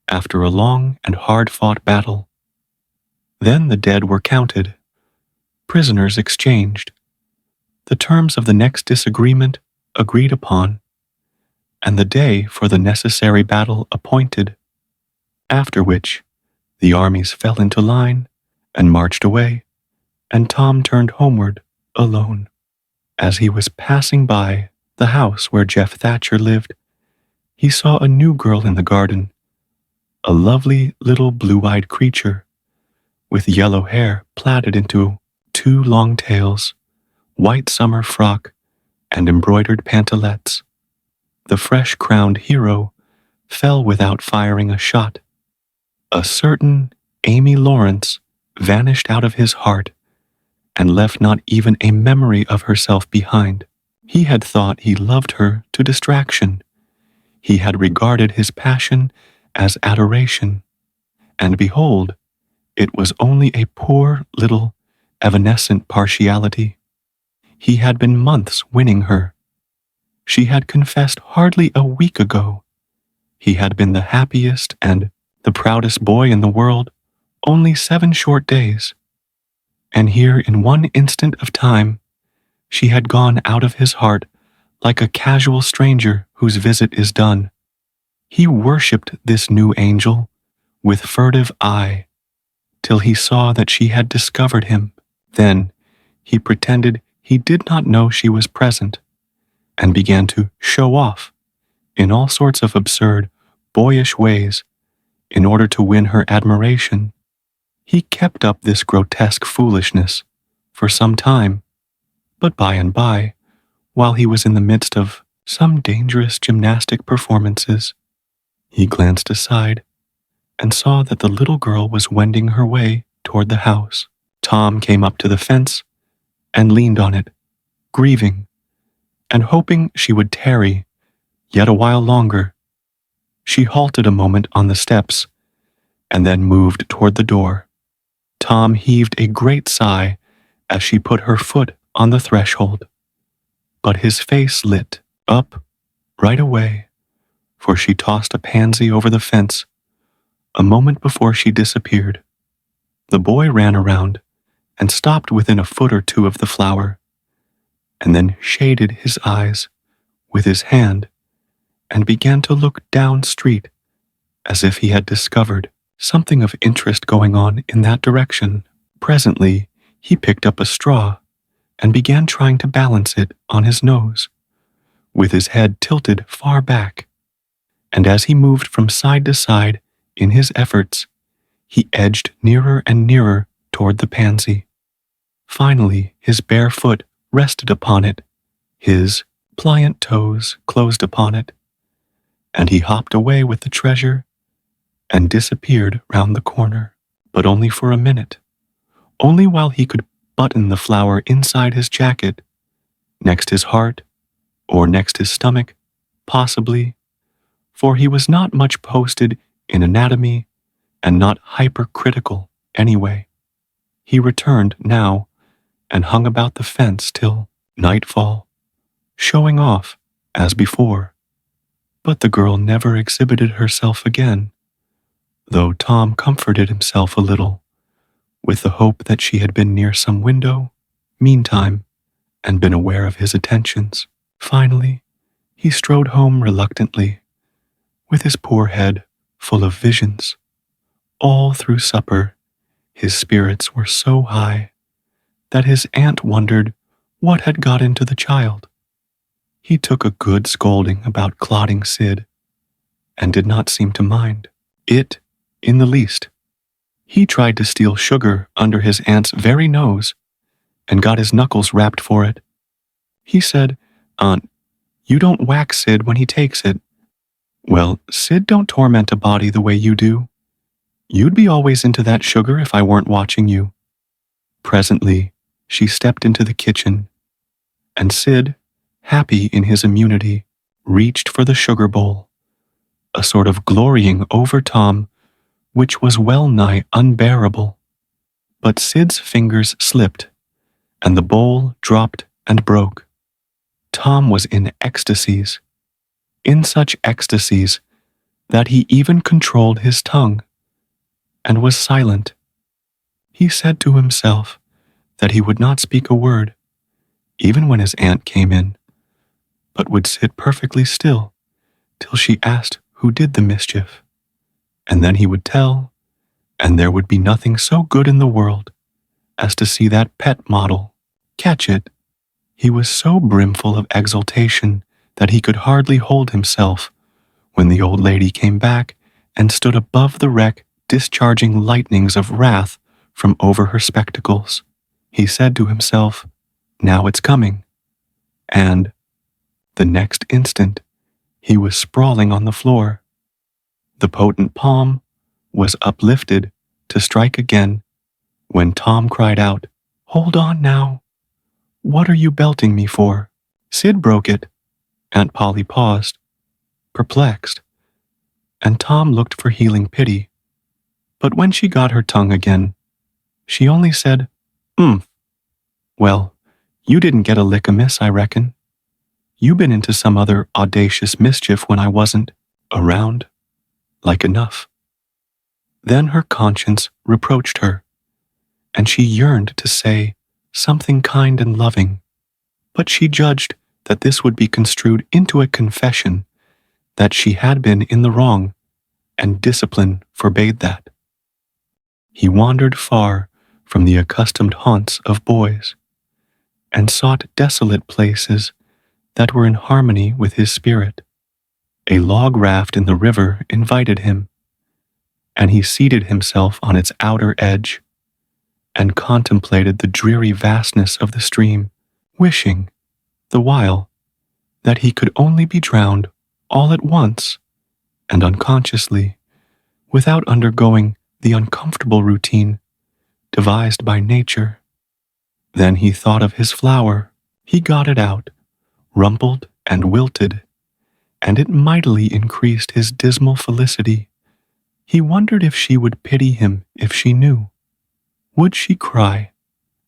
after a long and hard-fought battle. Then the dead were counted, prisoners exchanged, the terms of the next disagreement agreed upon, and the day for the necessary battle appointed, after which the armies fell into line and marched away, and Tom turned homeward alone. As he was passing by the house where Jeff Thatcher lived, he saw a new girl in the garden, a lovely little blue-eyed creature with yellow hair plaited into 2 long tails, white summer frock, and embroidered pantalettes. The fresh-crowned hero fell without firing a shot. A certain Amy Lawrence vanished out of his heart and left not even a memory of herself behind. He had thought he loved her to distraction. He had regarded his passion as adoration. And behold, it was only a poor little evanescent partiality. He had been months winning her. She had confessed hardly a week ago. He had been the happiest and the proudest boy in the world only 7 short days. And here in one instant of time, she had gone out of his heart like a casual stranger whose visit is done. He worshipped this new angel with furtive eye till he saw that she had discovered him. Then he pretended he did not know she was present and began to show off in all sorts of absurd, boyish ways in order to win her admiration. He kept up this grotesque foolishness for some time, but by and by, while he was in the midst of some dangerous gymnastic performances, he glanced aside and saw that the little girl was wending her way toward the house. Tom came up to the fence and leaned on it, grieving, and hoping she would tarry yet a while longer. She halted a moment on the steps and then moved toward the door. Tom heaved a great sigh as she put her foot on the threshold, but his face lit up right away, for she tossed a pansy over the fence a moment before she disappeared. The boy ran around and stopped within a foot or 2 of the flower, and then shaded his eyes with his hand and began to look down street as if he had discovered something of interest going on in that direction. Presently, he picked up a straw and began trying to balance it on his nose, with his head tilted far back, and as he moved from side to side in his efforts, he edged nearer and nearer toward the pansy. Finally, his bare foot rested upon it, his pliant toes closed upon it, and he hopped away with the treasure and disappeared round the corner, but only for a minute, only while he could button the flower inside his jacket, next his heart, or next his stomach, possibly, for he was not much posted in anatomy and not hypercritical anyway. He returned now and hung about the fence till nightfall, showing off as before. But the girl never exhibited herself again, though Tom comforted himself a little with the hope that she had been near some window, meantime, and been aware of his attentions. Finally, he strode home reluctantly, with his poor head full of visions. All through supper, his spirits were so high that his aunt wondered what had got into the child. He took a good scolding about clotting Sid, and did not seem to mind it in the least. He tried to steal sugar under his aunt's very nose, and got his knuckles rapped for it. He said, "Aunt, you don't whack Sid when he takes it." "Well, Sid don't torment a body the way you do. You'd be always into that sugar if I weren't watching you." Presently, she stepped into the kitchen, and Sid, happy in his immunity, reached for the sugar bowl, a sort of glorying over Tom which was well nigh unbearable. But Sid's fingers slipped, and the bowl dropped and broke. Tom was in ecstasies, in such ecstasies that he even controlled his tongue, and was silent. He said to himself that he would not speak a word, even when his aunt came in, but would sit perfectly still till she asked who did the mischief, and then he would tell, and there would be nothing so good in the world as to see that pet model catch it. He was so brimful of exultation that he could hardly hold himself when the old lady came back and stood above the wreck, discharging lightnings of wrath from over her spectacles. He said to himself, "Now it's coming," and the next instant he was sprawling on the floor. The potent palm was uplifted to strike again when Tom cried out, "Hold on now. What are you belting me for?" "Sid broke it." Aunt Polly paused, perplexed, and Tom looked for healing pity. But when she got her tongue again, she only said, "Well, you didn't get a lick amiss, I reckon. You been into some other audacious mischief when I wasn't around, like enough." Then her conscience reproached her, and she yearned to say something kind and loving, but she judged that this would be construed into a confession that she had been in the wrong, and discipline forbade that. He wandered far from the accustomed haunts of boys, and sought desolate places that were in harmony with his spirit. A log raft in the river invited him, and he seated himself on its outer edge and contemplated the dreary vastness of the stream, wishing, the while, that he could only be drowned all at once and unconsciously, without undergoing the uncomfortable routine devised by nature. Then he thought of his flower. He got it out, rumpled and wilted, and it mightily increased his dismal felicity. He wondered if she would pity him if she knew. Would she cry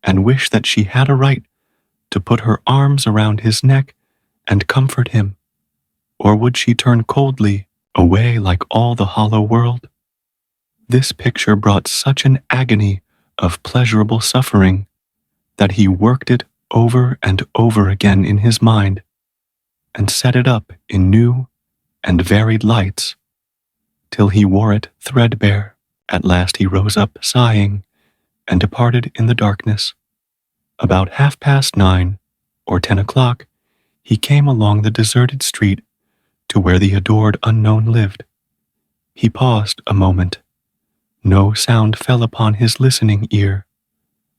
and wish that she had a right to put her arms around his neck and comfort him? Or would she turn coldly away like all the hollow world? This picture brought such an agony of pleasurable suffering that he worked it over and over again in his mind and set it up in new and varied lights till he wore it threadbare. At last he rose up sighing and departed in the darkness. About 9:30 or 10 o'clock, he came along the deserted street to where the adored unknown lived. He paused a moment. No sound fell upon his listening ear.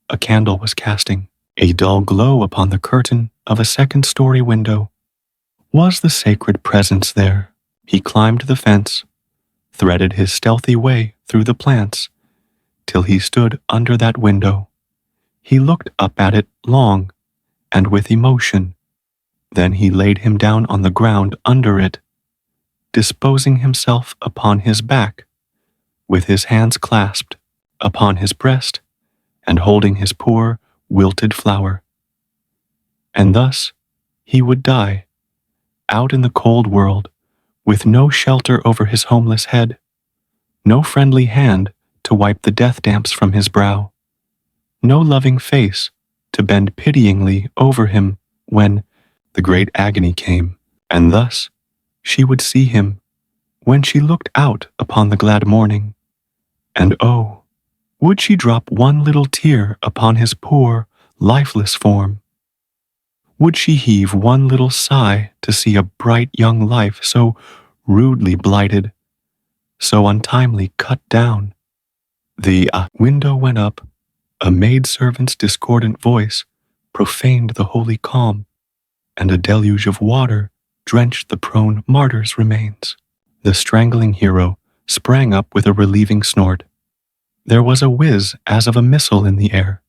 A candle was casting a dull glow upon the curtain of a second-story window. Was the sacred presence there? He climbed the fence, threaded his stealthy way through the plants, till he stood under that window. He looked up at it long and with emotion. Then he laid him down on the ground under it, disposing himself upon his back, with his hands clasped upon his breast, and holding his poor, wilted flower. And thus he would die, out in the cold world, with no shelter over his homeless head, no friendly hand to wipe the death damps from his brow, no loving face to bend pityingly over him when the great agony came. And thus she would see him when she looked out upon the glad morning. And oh, would she drop one little tear upon his poor, lifeless form? Would she heave one little sigh to see a bright young life so rudely blighted, so untimely cut down? The window went up. A maidservant's discordant voice profaned the holy calm, and a deluge of water drenched the prone martyr's remains. The strangling hero sprang up with a relieving snort. There was a whiz as of a missile in the air,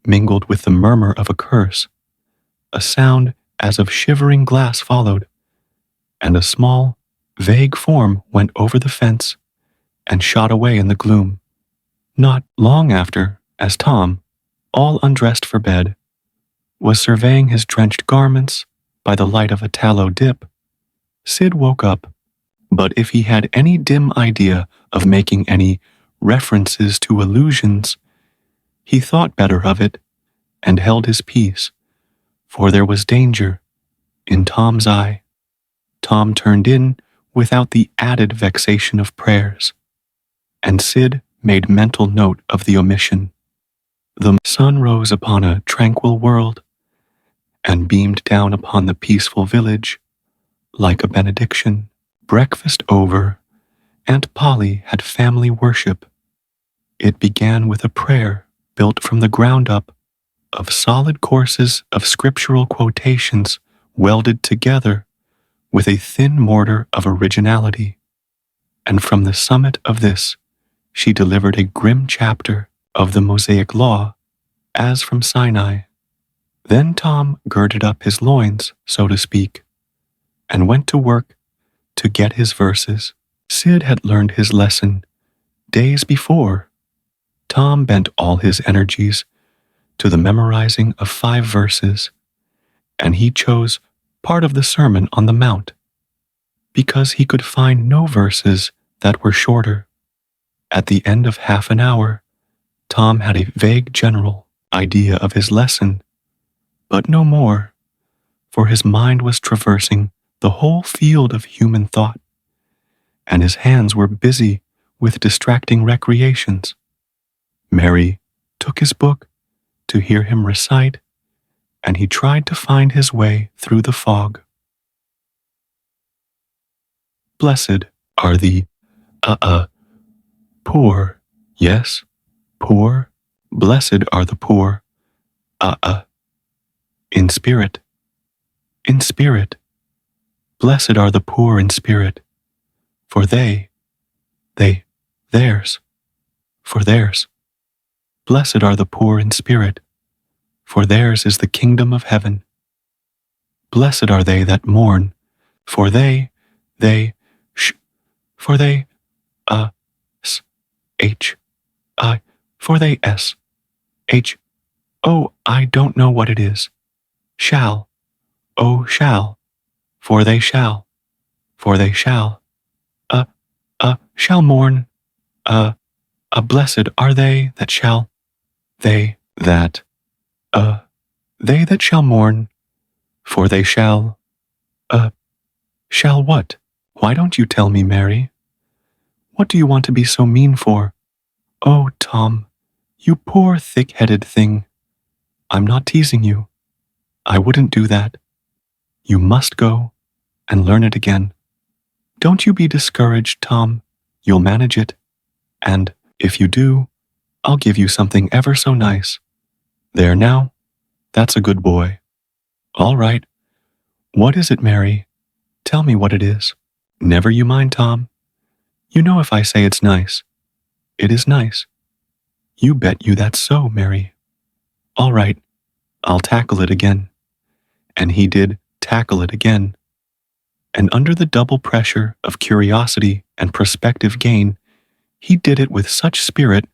mingled with the murmur of a curse. A sound as of shivering glass followed, and a small, vague form went over the fence and shot away in the gloom. Not long after, as Tom, all undressed for bed, was surveying his drenched garments by the light of a tallow dip, Sid woke up. But if he had any dim idea of making any references to illusions, he thought better of it and held his peace, for there was danger in Tom's eye. Tom turned in without the added vexation of prayers, and Sid made mental note of the omission. The sun rose upon a tranquil world and beamed down upon the peaceful village like a benediction. Breakfast over, Aunt Polly had family worship. It began with a prayer built from the ground up of solid courses of scriptural quotations welded together with a thin mortar of originality. And from the summit of this, she delivered a grim chapter of the Mosaic Law, as from Sinai. Then Tom girded up his loins, so to speak, and went to work to get his verses. Sid had learned his lesson days before. Tom bent all his energies to the memorizing of 5 verses, and he chose part of the Sermon on the Mount, because he could find no verses that were shorter. At the end of half an hour, Tom had a vague general idea of his lesson, but no more, for his mind was traversing the whole field of human thought, and his hands were busy with distracting recreations. Mary took his book to hear him recite, and he tried to find his way through the fog. Blessed are the poor, yes, poor, blessed are the poor, in spirit, blessed are the poor in spirit, for theirs, blessed are the poor in spirit, for theirs is the kingdom of heaven. Blessed are they that mourn, for they, for they, oh, I don't know what it is. Shall, for they shall, shall mourn, blessed are they that shall, they that shall mourn, for they shall what? Why don't you tell me, Mary? What do you want to be so mean for? Oh, Tom, you poor thick-headed thing. I'm not teasing you. I wouldn't do that. You must go and learn it again. Don't you be discouraged, Tom. You'll manage it. And if you do, I'll give you something ever so nice. There now, that's a good boy. All right. What is it, Mary? Tell me what it is. Never you mind, Tom. You know if I say it's nice, it is nice. You bet you that's so, Mary. All right, I'll tackle it again. And he did tackle it again. And under the double pressure of curiosity and prospective gain, he did it with such spirit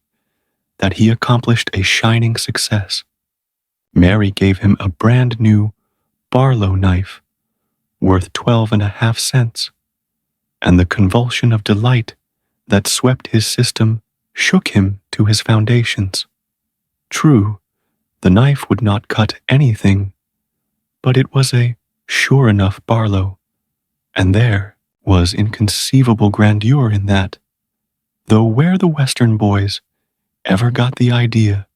that he accomplished a shining success. Mary gave him a brand new Barlow knife, worth 12.5 cents, and the convulsion of delight that swept his system shook him to his foundations. True, the knife would not cut anything, but it was a sure enough Barlow, and there was inconceivable grandeur in that, though where the Western boys ever got the idea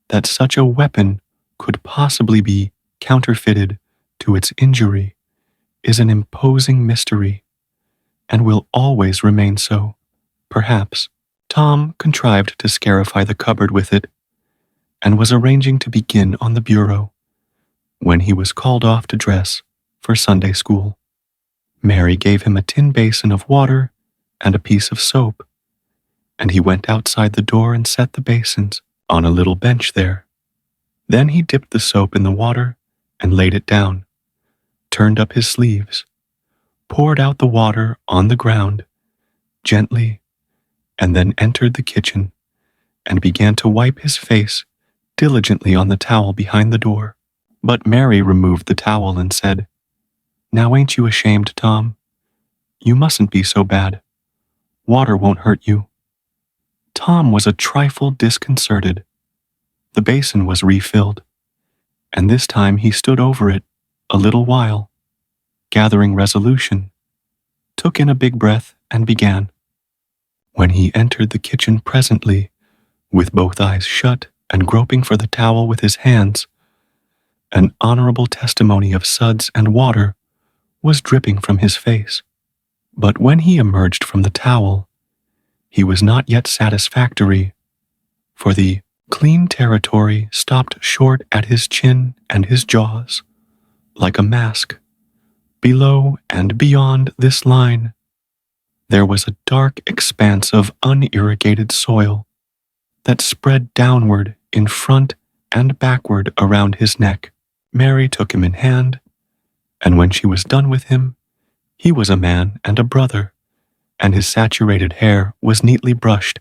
that such a weapon could possibly be counterfeited to its injury is an imposing mystery, and will always remain so. Perhaps Tom contrived to scarify the cupboard with it, and was arranging to begin on the bureau, when he was called off to dress for Sunday school. Mary gave him a tin basin of water and a piece of soap, and he went outside the door and set the basins on a little bench there. Then he dipped the soap in the water and laid it down, turned up his sleeves, poured out the water on the ground, gently and then entered the kitchen and began to wipe his face diligently on the towel behind the door. But Mary removed the towel and said, "Now ain't you ashamed, Tom? You mustn't be so bad. Water won't hurt you." Tom was a trifle disconcerted. The basin was refilled, and this time he stood over it a little while, gathering resolution, took in a big breath, and began. When he entered the kitchen presently, with both eyes shut and groping for the towel with his hands, an honorable testimony of suds and water was dripping from his face. But when he emerged from the towel, he was not yet satisfactory, for the clean territory stopped short at his chin and his jaws, like a mask. Below and beyond this line, there was a dark expanse of unirrigated soil that spread downward in front and backward around his neck. Mary took him in hand, and when she was done with him, he was a man and a brother, and his saturated hair was neatly brushed,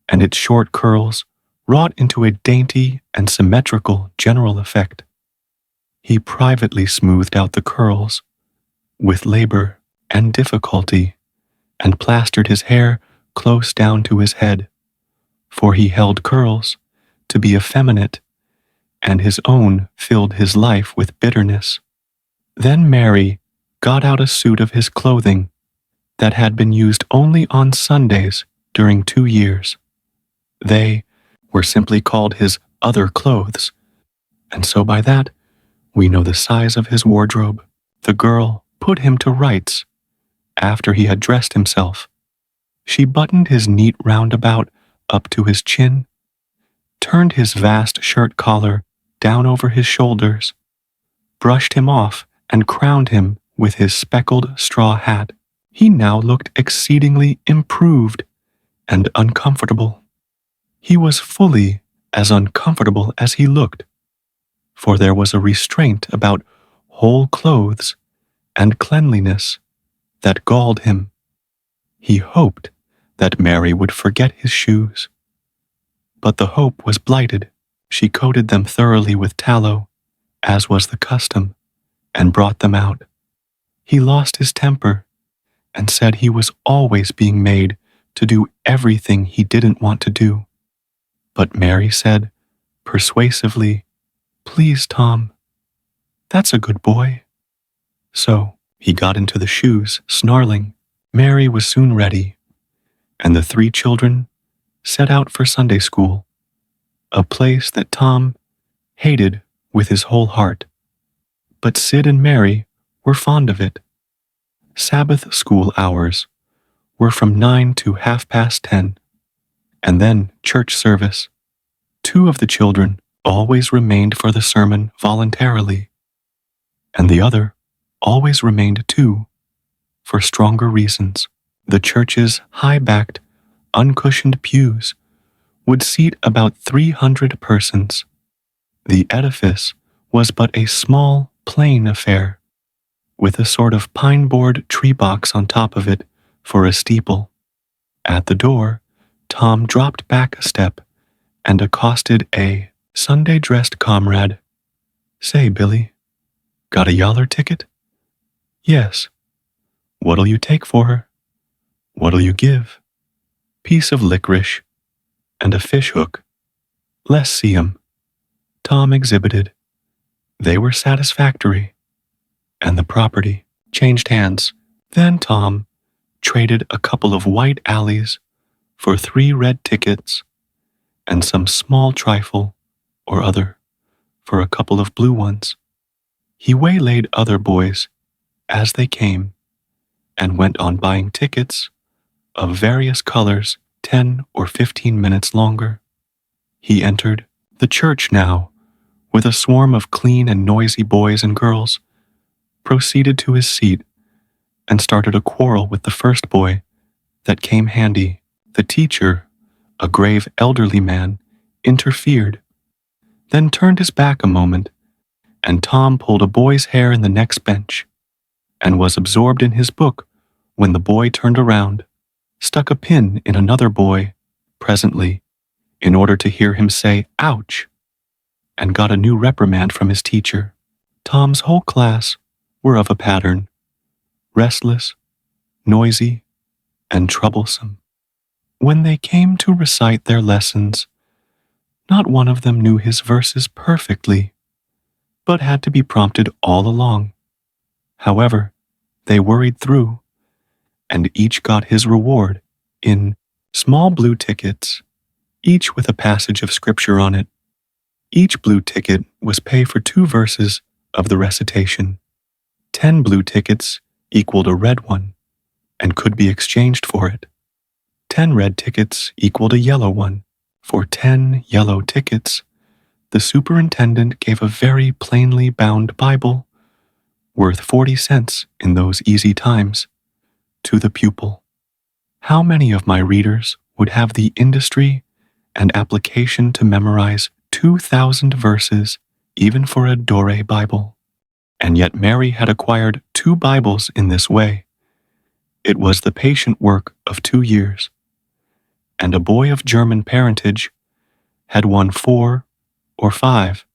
and its short curls wrought into a dainty and symmetrical general effect. He privately smoothed out the curls, with labor and difficulty, and plastered his hair close down to his head, for he held curls to be effeminate, and his own filled his life with bitterness. Then Mary got out a suit of his clothing that had been used only on Sundays during 2 years. They were simply called his other clothes, and so by that we know the size of his wardrobe. The girl put him to rights after he had dressed himself. She buttoned his neat roundabout up to his chin, turned his vast shirt collar down over his shoulders, brushed him off, and crowned him with his speckled straw hat. He now looked exceedingly improved and uncomfortable. He was fully as uncomfortable as he looked, for there was a restraint about whole clothes and cleanliness that galled him. He hoped that Mary would forget his shoes, but the hope was blighted. She coated them thoroughly with tallow, as was the custom, and brought them out. He lost his temper and said he was always being made to do everything he didn't want to do. But Mary said, persuasively, "Please, Tom, that's a good boy." So he got into the shoes, snarling. Mary was soon ready, and the 3 children set out for Sunday school, a place that Tom hated with his whole heart. But Sid and Mary were fond of it. Sabbath school hours were from 9 to 10:30, and then church service. 2 of the children always remained for the sermon voluntarily, and the other always remained too, for stronger reasons. The church's high-backed, uncushioned pews would seat about 300 persons. The edifice was but a small, plain affair, with a sort of pine-board tree box on top of it for a steeple. At the door, Tom dropped back a step and accosted a Sunday-dressed comrade. "Say, Billy, got a yaller ticket?" "Yes." "What'll you take for her?" "What'll you give?" "Piece of licorice and a fish hook." "Let's see 'em." Tom exhibited. They were satisfactory, and the property changed hands. Then Tom traded a couple of white alleys for 3 red tickets and some small trifle or other for a couple of blue ones. He waylaid other boys as they came and went on buying tickets of various colors 10 or 15 minutes longer. He entered the church now with a swarm of clean and noisy boys and girls, proceeded to his seat, and started a quarrel with the first boy that came handy. The teacher, a grave elderly man, interfered, then turned his back a moment, and Tom pulled a boy's hair in the next bench, and was absorbed in his book when the boy turned around. stuck a pin in another boy, presently, in order to hear him say, "Ouch," and got a new reprimand from his teacher. Tom's whole class were of a pattern: restless, noisy, and troublesome. When they came to recite their lessons, not one of them knew his verses perfectly, but had to be prompted all along. However, they worried through, and each got his reward in small blue tickets, each with a passage of scripture on it. Each blue ticket was pay for 2 verses of the recitation. 10 blue tickets equaled a red one and could be exchanged for it. 10 red tickets equaled a yellow one. For 10 yellow tickets, the superintendent gave a very plainly bound Bible, worth 40 cents in those easy times, to the pupil. How many of my readers would have the industry and application to memorize 2,000 verses even for a Dore Bible? And yet Mary had acquired 2 Bibles in this way. It was the patient work of 2 years. And a boy of German parentage had won 4 or 5.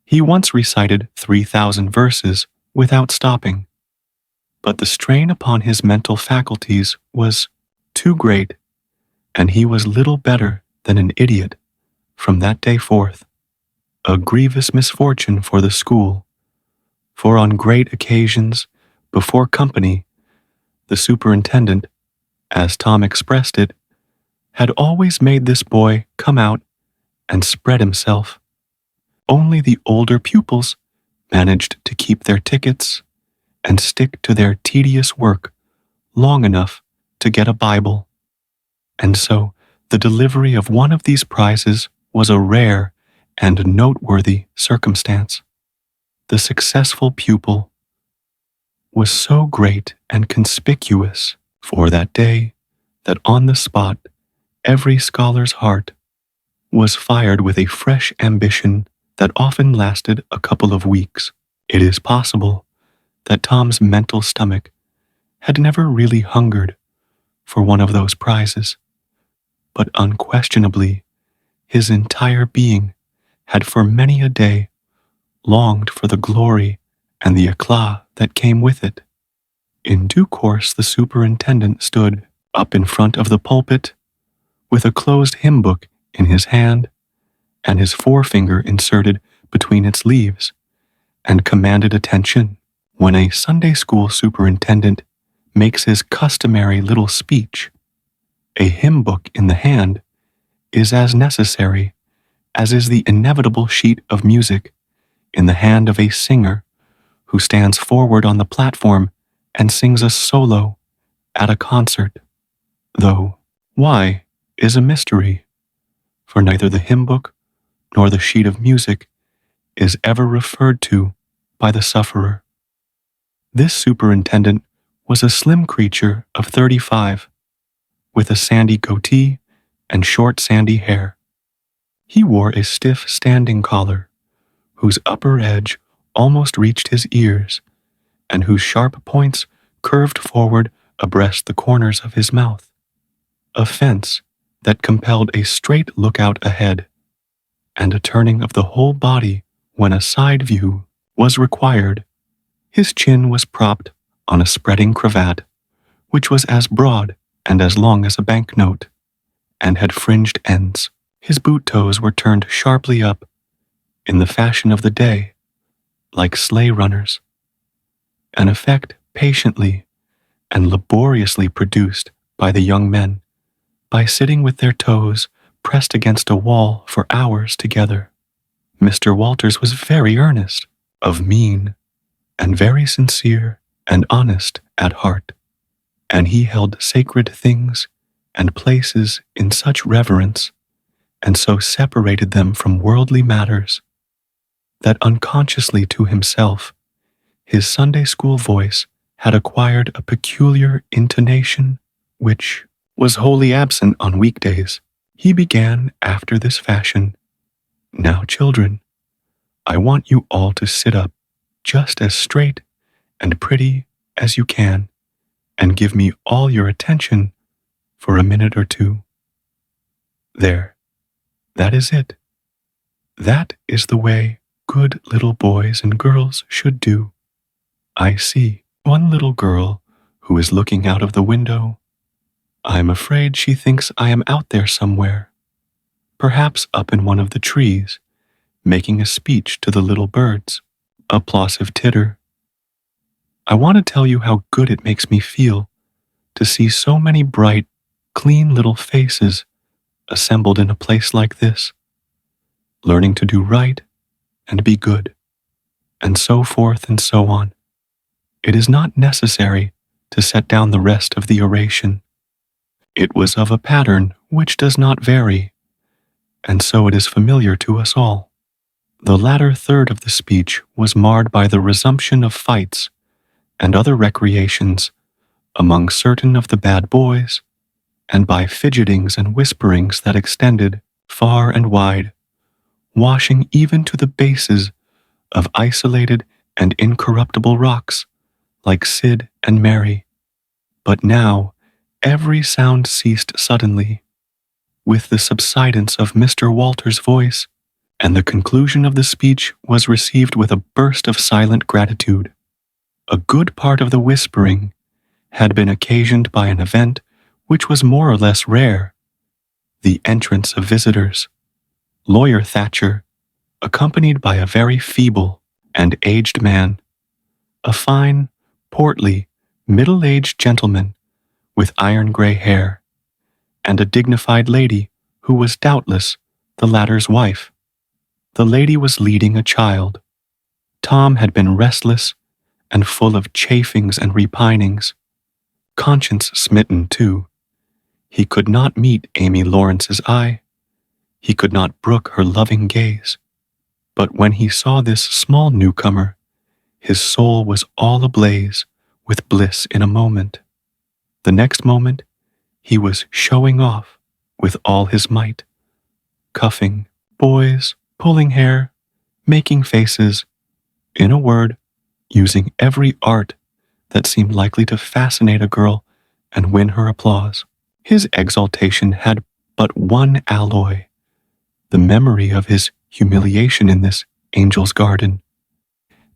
He once recited 3,000 verses without stopping, but the strain upon his mental faculties was too great, and he was little better than an idiot from that day forth. A grievous misfortune for the school, for on great occasions, before company, the superintendent, as Tom expressed it, had always made this boy come out and spread himself. Only the older pupils managed to keep their tickets and stick to their tedious work long enough to get a Bible. And so the delivery of one of these prizes was a rare and noteworthy circumstance. The successful pupil was so great and conspicuous for that day that on the spot every scholar's heart was fired with a fresh ambition that often lasted a couple of weeks. It is possible that Tom's mental stomach had never really hungered for one of those prizes, but unquestionably his entire being had for many a day longed for the glory and the éclat that came with it. In due course the superintendent stood up in front of the pulpit with a closed hymn book in his hand and his forefinger inserted between its leaves, and commanded attention. When a Sunday school superintendent makes his customary little speech, a hymn book in the hand is as necessary as is the inevitable sheet of music in the hand of a singer who stands forward on the platform and sings a solo at a concert. Though why is a mystery, for neither the hymn book nor the sheet of music is ever referred to by the sufferer. This superintendent was a slim creature of 35, with a sandy goatee and short sandy hair. He wore a stiff standing collar, whose upper edge almost reached his ears, and whose sharp points curved forward abreast the corners of his mouth. A fence that compelled a straight lookout ahead, and a turning of the whole body when a side view was required. His chin was propped on a spreading cravat, which was as broad and as long as a banknote, and had fringed ends. His boot toes were turned sharply up, in the fashion of the day, like sleigh runners, an effect patiently and laboriously produced by the young men, by sitting with their toes pressed against a wall for hours together. Mr. Walters was very earnest, of mien, and very sincere and honest at heart, and he held sacred things and places in such reverence, and so separated them from worldly matters, that unconsciously to himself, his Sunday school voice had acquired a peculiar intonation which was wholly absent on weekdays. He began after this fashion: "Now, children, I want you all to sit up just as straight and pretty as you can, and give me all your attention for a minute or two. There, that is it. That is the way good little boys and girls should do. I see one little girl who is looking out of the window. I'm afraid she thinks I am out there somewhere, perhaps up in one of the trees, making a speech to the little birds. Applausive titter. I want to tell you how good it makes me feel to see so many bright, clean little faces assembled in a place like this, learning to do right and be good, and so forth and so on. It is not necessary to set down the rest of the oration. It was of a pattern which does not vary, and so it is familiar to us all. The latter third of the speech was marred by the resumption of fights and other recreations among certain of the bad boys, and by fidgetings and whisperings that extended far and wide, washing even to the bases of isolated and incorruptible rocks like Sid and Mary. But now every sound ceased suddenly, with the subsidence of Mr. Walter's voice, and the conclusion of the speech was received with a burst of silent gratitude. A good part of the whispering had been occasioned by an event which was more or less rare, the entrance of visitors. Lawyer Thatcher, accompanied by a very feeble and aged man, a fine, portly, middle-aged gentleman with iron-gray hair, and a dignified lady who was doubtless the latter's wife. The lady was leading a child. Tom had been restless and full of chafings and repinings, conscience-smitten too. He could not meet Amy Lawrence's eye. He could not brook her loving gaze. But when he saw this small newcomer, his soul was all ablaze with bliss in a moment. The next moment, he was showing off with all his might, cuffing boys, pulling hair, making faces, in a word, using every art that seemed likely to fascinate a girl and win her applause. His exaltation had but one alloy, the memory of his humiliation in this angel's garden,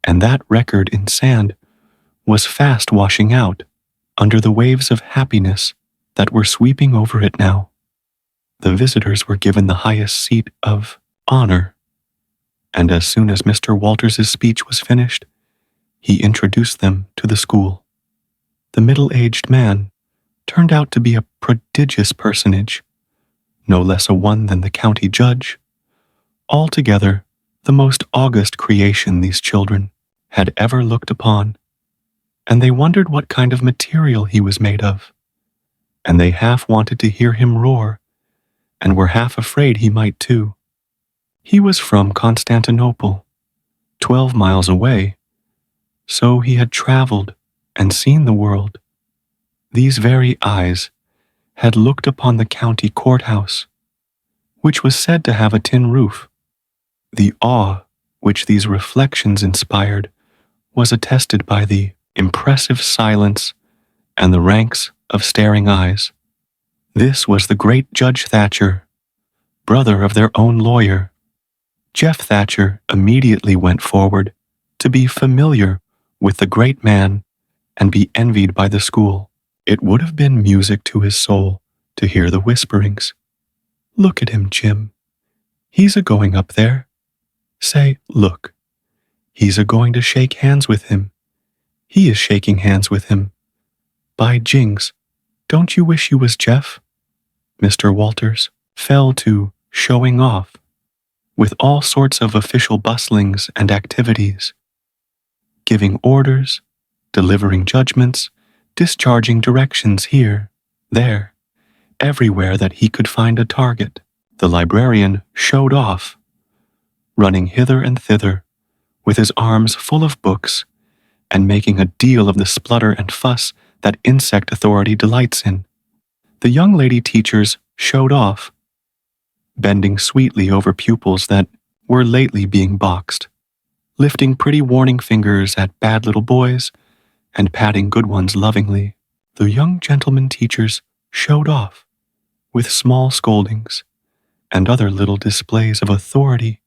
and that record in sand was fast washing out under the waves of happiness that were sweeping over it now. The visitors were given the highest seat of honor, and as soon as Mr. Walters's speech was finished, he introduced them to the school. The middle-aged man turned out to be a prodigious personage, no less a one than the county judge. Altogether, the most august creation these children had ever looked upon, and they wondered what kind of material he was made of, and they half wanted to hear him roar, and were half afraid he might too. He was from Constantinople, 12 miles away, so he had traveled and seen the world. These very eyes had looked upon the county courthouse, which was said to have a tin roof. The awe which these reflections inspired was attested by the impressive silence and the ranks of staring eyes. This was the great Judge Thatcher, brother of their own lawyer. Jeff Thatcher immediately went forward to be familiar with the great man and be envied by the school. It would have been music to his soul to hear the whisperings. Look at him, Jim. He's a-going up there. Say, look. He's a-going to shake hands with him. He is shaking hands with him. By jings, don't you wish you was Jeff? Mr. Walters fell to showing off, with all sorts of official bustlings and activities, giving orders, delivering judgments, discharging directions here, there, everywhere that he could find a target. The librarian showed off, running hither and thither, with his arms full of books, and making a deal of the splutter and fuss that insect authority delights in. The young lady teachers showed off, bending sweetly over pupils that were lately being boxed, lifting pretty warning fingers at bad little boys, and patting good ones lovingly. The young gentlemen teachers showed off with small scoldings and other little displays of authority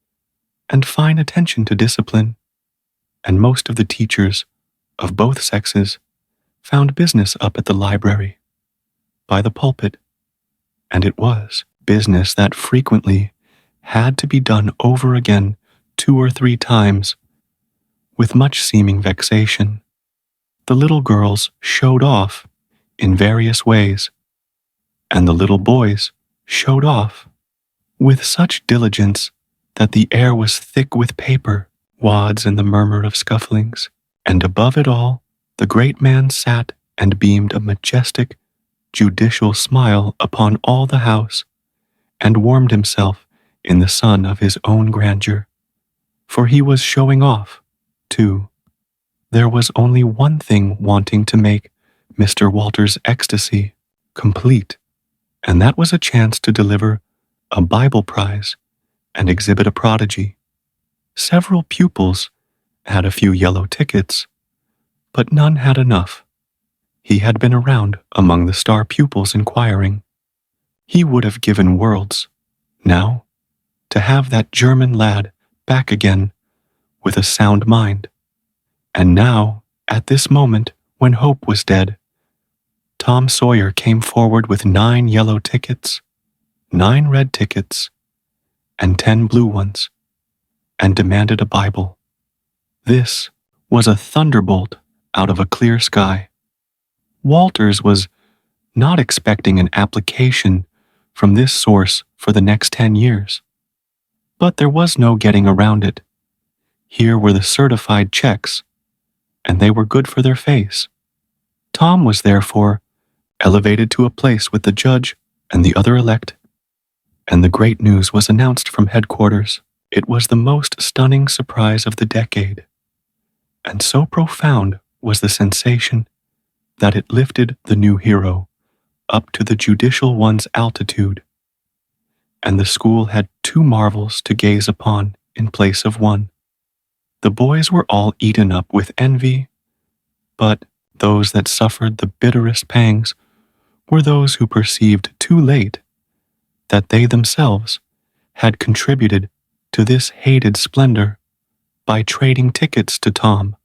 and fine attention to discipline, and most of the teachers of both sexes found business up at the library, by the pulpit, and it was business that frequently had to be done over again 2 or 3 times, with much seeming vexation. The little girls showed off in various ways, and the little boys showed off with such diligence that the air was thick with paper wads and the murmur of scufflings, and above it all, the great man sat and beamed a majestic, judicial smile upon all the house, and warmed himself in the sun of his own grandeur. For he was showing off, too. There was only one thing wanting to make Mr. Walter's ecstasy complete, and that was a chance to deliver a Bible prize and exhibit a prodigy. Several pupils had a few yellow tickets, but none had enough. He had been around among the star pupils inquiring. He would have given worlds, now, to have that German lad back again with a sound mind. And now, at this moment, when hope was dead, Tom Sawyer came forward with 9 yellow tickets, 9 red tickets, and 10 blue ones, and demanded a Bible. This was a thunderbolt out of a clear sky. Walters was not expecting an application from this source for the next 10 years. But there was no getting around it. Here were the certified checks, and they were good for their face. Tom was therefore elevated to a place with the judge and the other elect, and the great news was announced from headquarters. It was the most stunning surprise of the decade, and so profound was the sensation that it lifted the new hero up to the judicial one's altitude, and the school had 2 marvels to gaze upon in place of one. The boys were all eaten up with envy, but those that suffered the bitterest pangs were those who perceived too late that they themselves had contributed to this hated splendor by trading tickets to Tom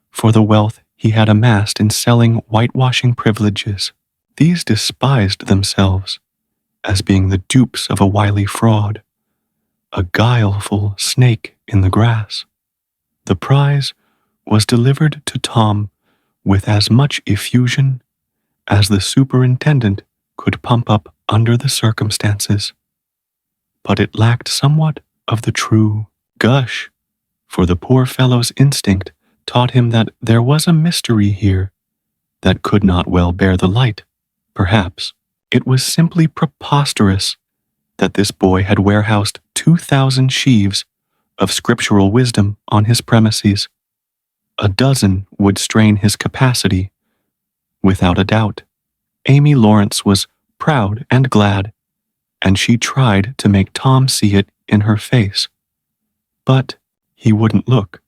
for the wealth he had amassed in selling whitewashing privileges. These despised themselves as being the dupes of a wily fraud, a guileful snake in the grass. The prize was delivered to Tom with as much effusion as the superintendent could pump up under the circumstances. But it lacked somewhat of the true gush, for the poor fellow's instinct taught him that there was a mystery here that could not well bear the light. Perhaps it was simply preposterous that this boy had warehoused 2,000 sheaves of scriptural wisdom on his premises. A dozen would strain his capacity, without a doubt. Amy Lawrence was proud and glad, and she tried to make Tom see it in her face. But he wouldn't look.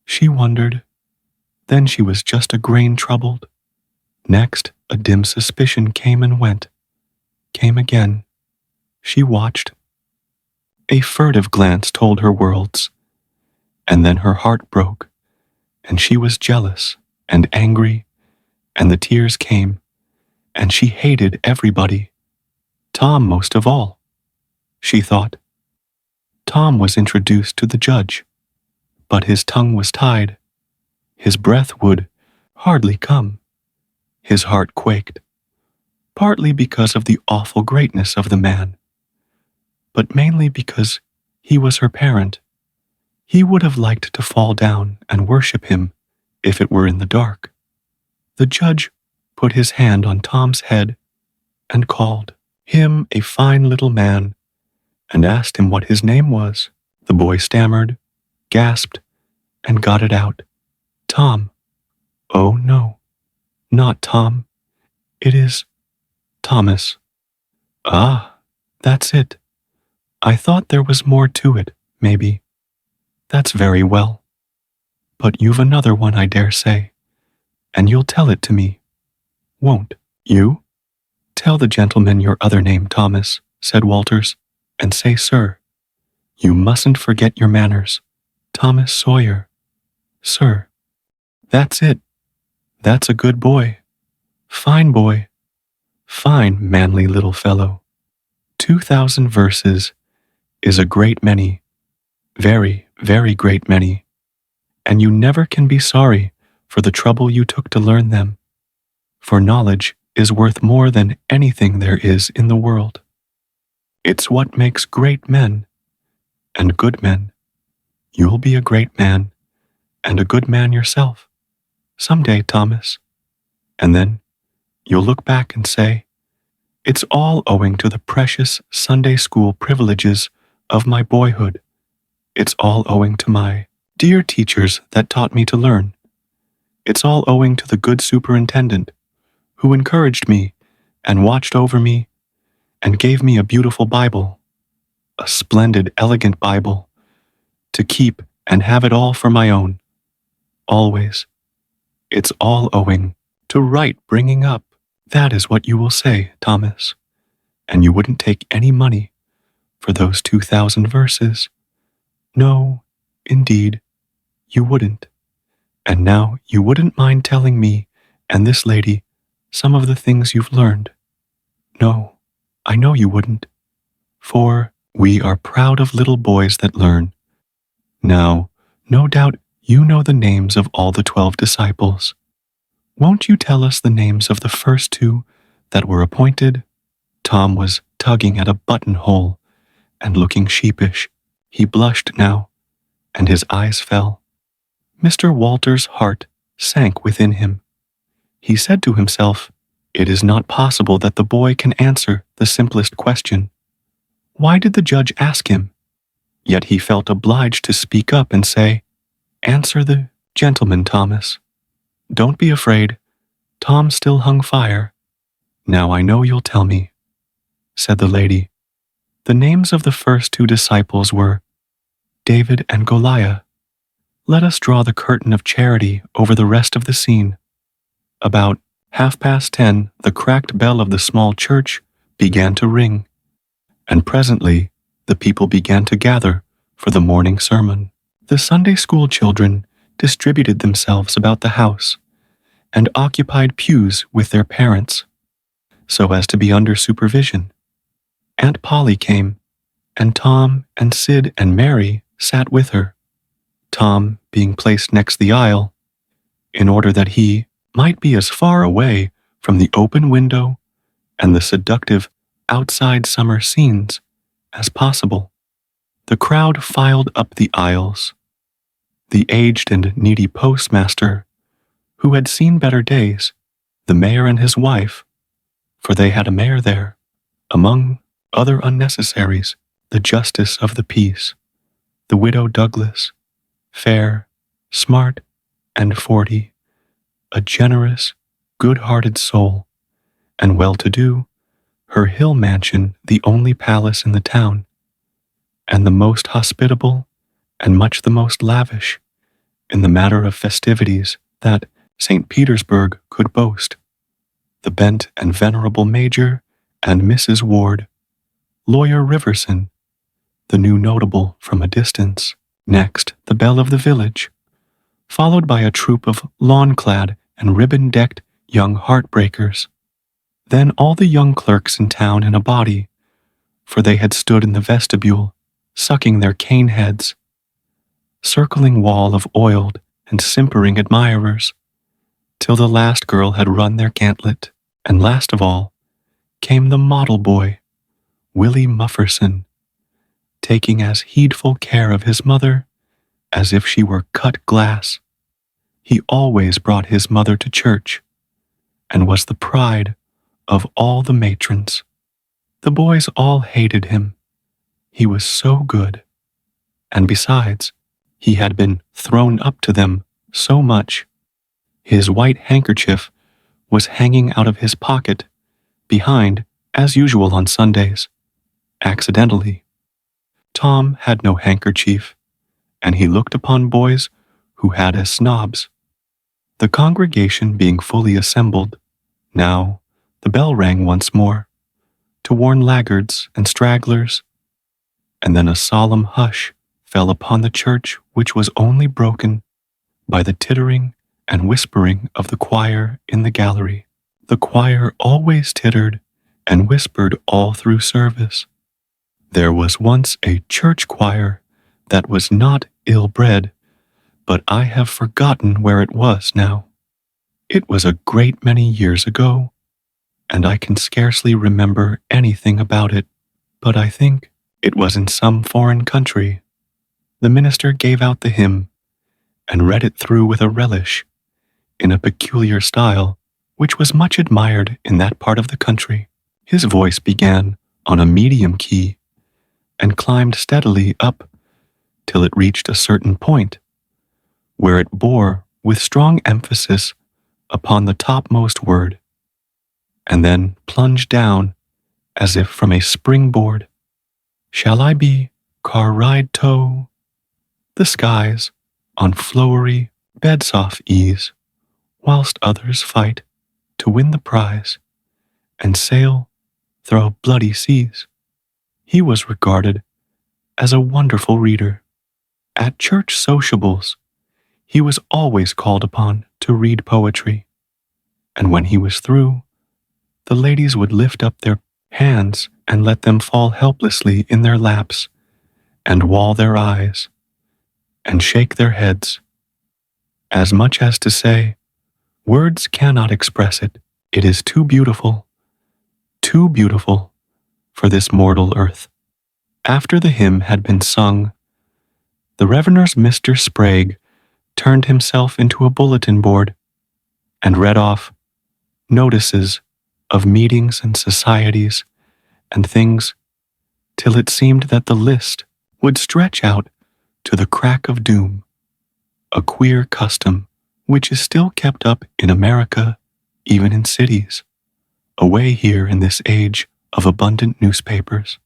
She wondered. Then she was just a grain troubled. Next, a dim suspicion came and went, came again. She watched. A furtive glance told her worlds, and then her heart broke, and she was jealous and angry, and the tears came, and she hated everybody, Tom most of all, she thought. Tom was introduced to the judge, but his tongue was tied. His breath would hardly come. His heart quaked, partly because of the awful greatness of the man, but mainly because he was her parent. He would have liked to fall down and worship him if it were in the dark. The judge put his hand on Tom's head and called him a fine little man and asked him what his name was. The boy stammered, gasped, and got it out. Tom. Oh, no, not Tom. It is Thomas. Ah, that's it. I thought there was more to it, maybe. That's very well. But you've another one, I dare say, and you'll tell it to me, won't you? Tell the gentleman your other name, Thomas, said Walters, and say sir. You mustn't forget your manners. Thomas Sawyer. Sir. That's it. That's a good boy. Fine boy. Fine, manly little fellow. 2,000 verses is a great many. Very, very great many. And you never can be sorry for the trouble you took to learn them. For knowledge is worth more than anything there is in the world. It's what makes great men and good men. You'll be a great man and a good man yourself someday, Thomas. And then you'll look back and say, it's all owing to the precious Sunday school privileges of my boyhood. It's all owing to my dear teachers that taught me to learn. It's all owing to the good superintendent who encouraged me and watched over me and gave me a beautiful Bible, a splendid, elegant Bible, to keep and have it all for my own. Always. It's all owing to right bringing up. That is what you will say, Thomas. And you wouldn't take any money for those 2,000 verses. No, indeed, you wouldn't. And now you wouldn't mind telling me and this lady some of the things you've learned. No, I know you wouldn't. For we are proud of little boys that learn. Now, no doubt you know the names of all the 12 disciples. Won't you tell us the names of the first 2 that were appointed? Tom was tugging at a buttonhole and looking sheepish. He blushed now, and his eyes fell. Mr. Walters' heart sank within him. He said to himself, it is not possible that the boy can answer the simplest question. Why did the judge ask him? Yet he felt obliged to speak up and say, answer the gentleman, Thomas. Don't be afraid. Tom still hung fire. Now I know you'll tell me, said the lady. The names of the first 2 disciples were David and Goliath. Let us draw the curtain of charity over the rest of the scene. About 10:30, the cracked bell of the small church began to ring, and presently the people began to gather for the morning sermon. The Sunday school children distributed themselves about the house and occupied pews with their parents, so as to be under supervision. Aunt Polly came, and Tom and Sid and Mary sat with her, Tom being placed next the aisle, in order that he might be as far away from the open window and the seductive outside summer scenes as possible. The crowd filed up the aisles. The aged and needy postmaster, who had seen better days, the mayor and his wife, for they had a mayor there, among other unnecessaries, the justice of the peace, the widow Douglas, fair, smart, and 40, a generous, good-hearted soul, and well-to-do, her hill mansion the only palace in the town, and the most hospitable and much the most lavish in the matter of festivities that St. Petersburg could boast, the bent and venerable Major and Mrs. Ward, Lawyer Riverson, the new notable from a distance, next the belle of the village, followed by a troop of lawn-clad and ribbon-decked young heartbreakers, then all the young clerks in town in a body, for they had stood in the vestibule, sucking their cane heads, circling wall of oiled and simpering admirers, till the last girl had run their gantlet, and last of all came the model boy, Willie Mufferson, taking as heedful care of his mother as if she were cut glass. He always brought his mother to church, and was the pride of all the matrons. The boys all hated him. He was so good, and besides, he had been thrown up to them so much. His white handkerchief was hanging out of his pocket, behind, as usual on Sundays, accidentally. Tom had no handkerchief, and he looked upon boys who had as snobs. The congregation being fully assembled, now The bell rang once more, to warn laggards and stragglers, and then a solemn hush fell upon the church, which was only broken by the tittering and whispering of the choir in the gallery. The choir always tittered and whispered all through service. There was once a church choir that was not ill-bred, but I have forgotten where it was now. It was a great many years ago, and I can scarcely remember anything about it, but I think it was in some foreign country. The minister gave out the hymn and read it through with a relish, in a peculiar style, which was much admired in that part of the country. His voice began on a medium key and climbed steadily up till it reached a certain point, where it bore with strong emphasis upon the topmost word, and then plunged down as if from a springboard. Shall I be car ride tow? The skies on flowery beds off ease, whilst others fight to win the prize and sail through bloody seas. He was regarded as a wonderful reader. At church sociables, he was always called upon to read poetry, and when he was through, the ladies would lift up their hands and let them fall helplessly in their laps, and wall their eyes, and shake their heads, as much as to say, words cannot express it. It is too beautiful for this mortal earth. After the hymn had been sung, the Reverend Mr. Sprague turned himself into a bulletin board and read off notices of meetings and societies and things till it seemed that the list would stretch out to the crack of doom, a queer custom which is still kept up in America, even in cities, away here in this age of abundant newspapers.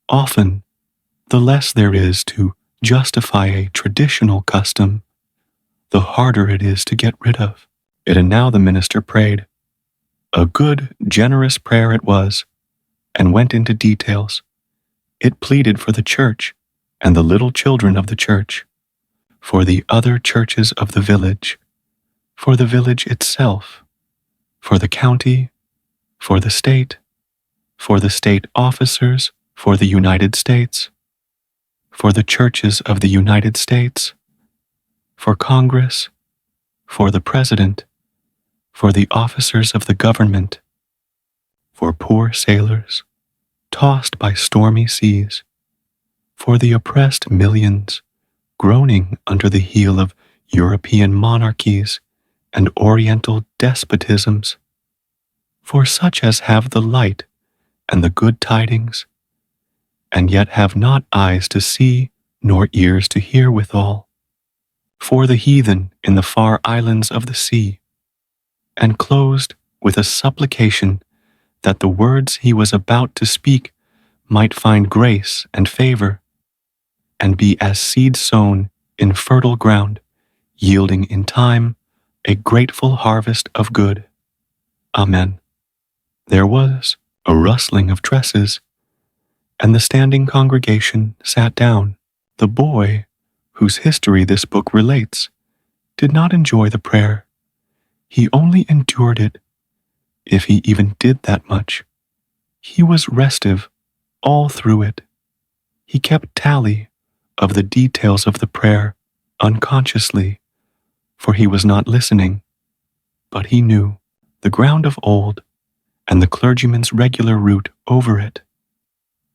Often, the less there is to justify a traditional custom, the harder it is to get rid of it. And now the minister prayed. A good, generous prayer it was, and went into details. It pleaded for the church and the little children of the church, for the other churches of the village, for the village itself, for the county, for the state officers, for the United States, for the churches of the United States, for Congress, for the President, for the officers of the government, for poor sailors, tossed by stormy seas, for the oppressed millions, groaning under the heel of European monarchies and Oriental despotisms, for such as have the light and the good tidings, and yet have not eyes to see nor ears to hear withal, for the heathen in the far islands of the sea, and closed with a supplication that the words he was about to speak might find grace and favor, and be as seed sown in fertile ground, yielding in time a grateful harvest of good. Amen. There was a rustling of tresses, and the standing congregation sat down. The boy, whose history this book relates, did not enjoy the prayer. He only endured it, if he even did that much. He was restive all through it. He kept tally of the details of the prayer unconsciously, for he was not listening, but he knew the ground of old and the clergyman's regular route over it.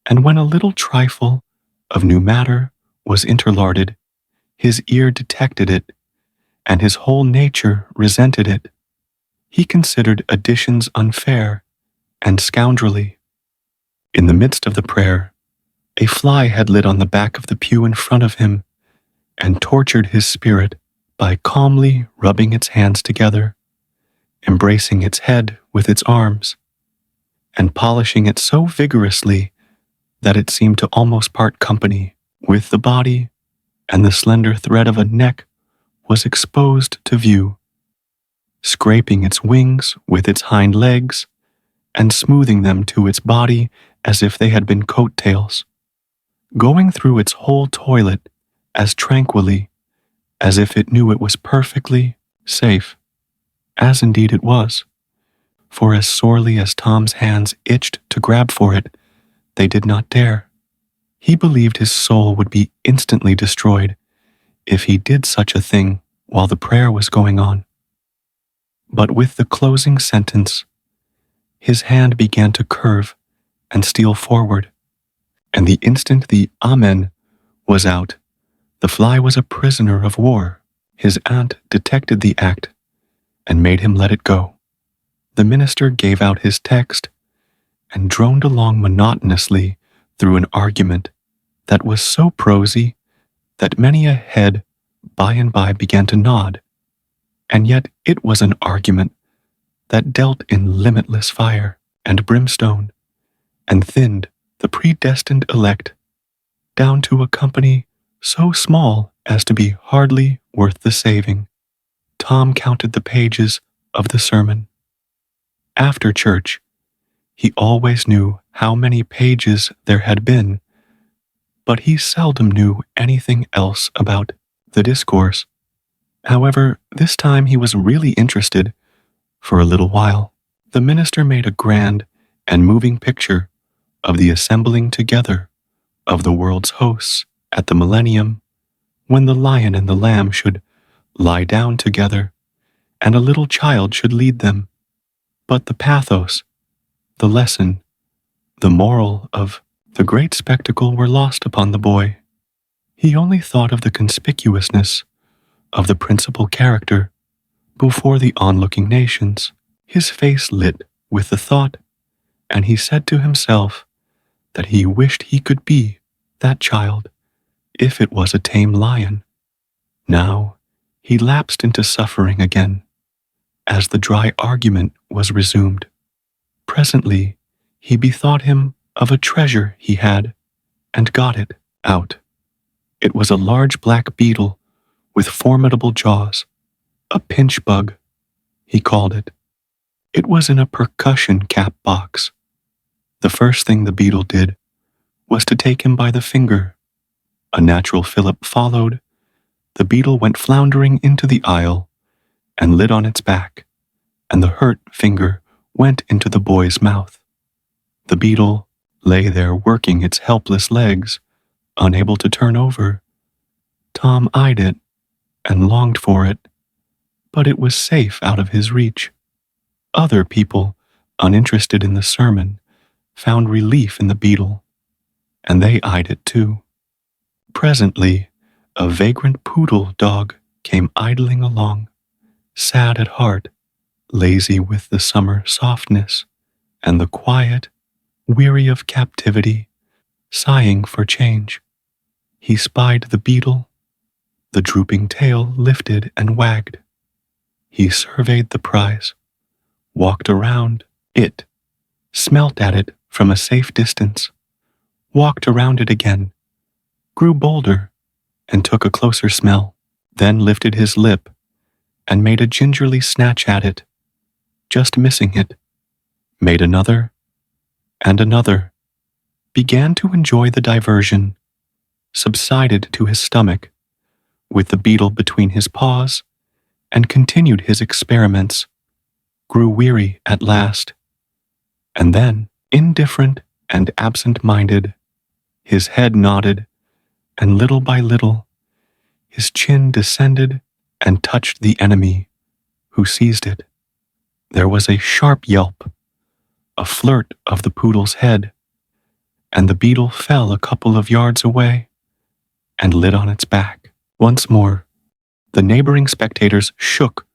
And when a little trifle of new matter was interlarded, his ear detected it, and his whole nature resented it. He considered additions unfair and scoundrelly. In the midst of the prayer, a fly had lit on the back of the pew in front of him and tortured his spirit by calmly rubbing its hands together, embracing its head with its arms, and polishing it so vigorously that it seemed to almost part company with the body, and the slender thread of a neck was exposed to view. Scraping its wings with its hind legs, and smoothing them to its body as if they had been coattails, going through its whole toilet as tranquilly as if it knew it was perfectly safe, as indeed it was, for as sorely as Tom's hands itched to grab for it, they did not dare. He believed his soul would be instantly destroyed if he did such a thing while the prayer was going on. But with the closing sentence, his hand began to curve and steal forward, and the instant the Amen was out, the fly was a prisoner of war. His aunt detected the act and made him let it go. The minister gave out his text and droned along monotonously through an argument that was so prosy that many a head by and by began to nod, and yet it was an argument that dealt in limitless fire and brimstone and thinned the predestined elect down to a company so small as to be hardly worth the saving. Tom counted the pages of the sermon. After church, he always knew how many pages there had been, but he seldom knew anything else about the discourse. However, this time he was really interested for a little while. The minister made a grand and moving picture of the assembling together of the world's hosts at the millennium, when the lion and the lamb should lie down together, and a little child should lead them. But the pathos, the lesson, the moral of the great spectacle were lost upon the boy. He only thought of the conspicuousness of the principal character before the onlooking nations. His face lit with the thought, and he said to himself that he wished he could be that child if it was a tame lion. Now he lapsed into suffering again as the dry argument was resumed. Presently he bethought him of a treasure he had and got it out. It was a large black beetle with formidable jaws, a pinch bug, he called it. It was in a percussion cap box. The first thing the beetle did was to take him by the finger. A natural fillip followed. The beetle went floundering into the aisle and lit on its back, and the hurt finger went into the boy's mouth. The beetle lay there working its helpless legs, unable to turn over. Tom eyed it and longed for it, but it was safe out of his reach. Other people, uninterested in the sermon, found relief in the beetle, and they eyed it too. Presently, a vagrant poodle dog came idling along, sad at heart, lazy with the summer softness and the quiet, weary of captivity, sighing for change. He spied the beetle. The drooping tail lifted and wagged. He surveyed the prize, walked around it, smelt at it from a safe distance, walked around it again, grew bolder, and took a closer smell, then lifted his lip and made a gingerly snatch at it, just missing it, made another and another, began to enjoy the diversion, subsided to his stomach, with the beetle between his paws, and continued his experiments, grew weary at last, and then, indifferent and absent-minded, his head nodded, and little by little, his chin descended and touched the enemy, who seized it. There was a sharp yelp, a flirt of the poodle's head, and the beetle fell a couple of yards away and lit on its back. Once more, the neighboring spectators shook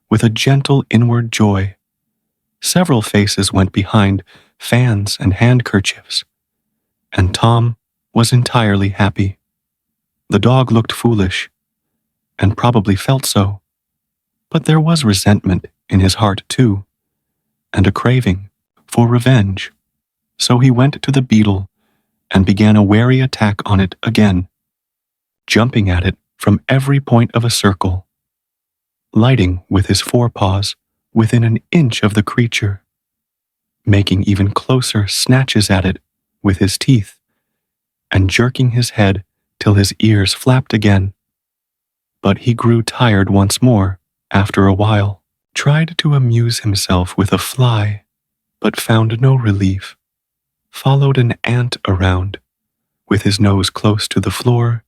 with a gentle inward joy. Several faces went behind fans and handkerchiefs, and Tom was entirely happy. The dog looked foolish, and probably felt so, but there was resentment in his heart too, and a craving for revenge. So he went to the beetle and began a wary attack on it again, jumping at it from every point of a circle, lighting with his forepaws within an inch of the creature. making even closer snatches at it with his teeth, and jerking his head till his ears flapped again. But he grew tired once more after a while, tried to amuse himself with a fly, but found no relief, followed an ant around, with his nose close to the floor,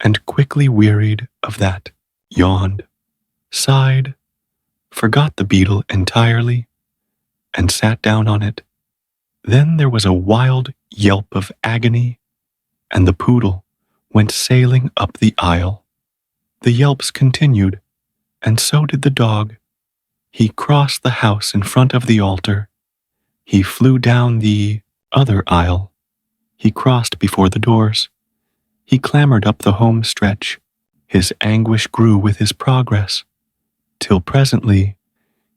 and quickly wearied of that, yawned, sighed, forgot the beetle entirely, and sat down on it. Then there was a wild yelp of agony, and the poodle went sailing up the aisle. The yelps continued, and so did the dog. He crossed the house in front of the altar. He flew down the other aisle. He crossed before the doors. He clambered up the home stretch. His anguish grew with his progress, till presently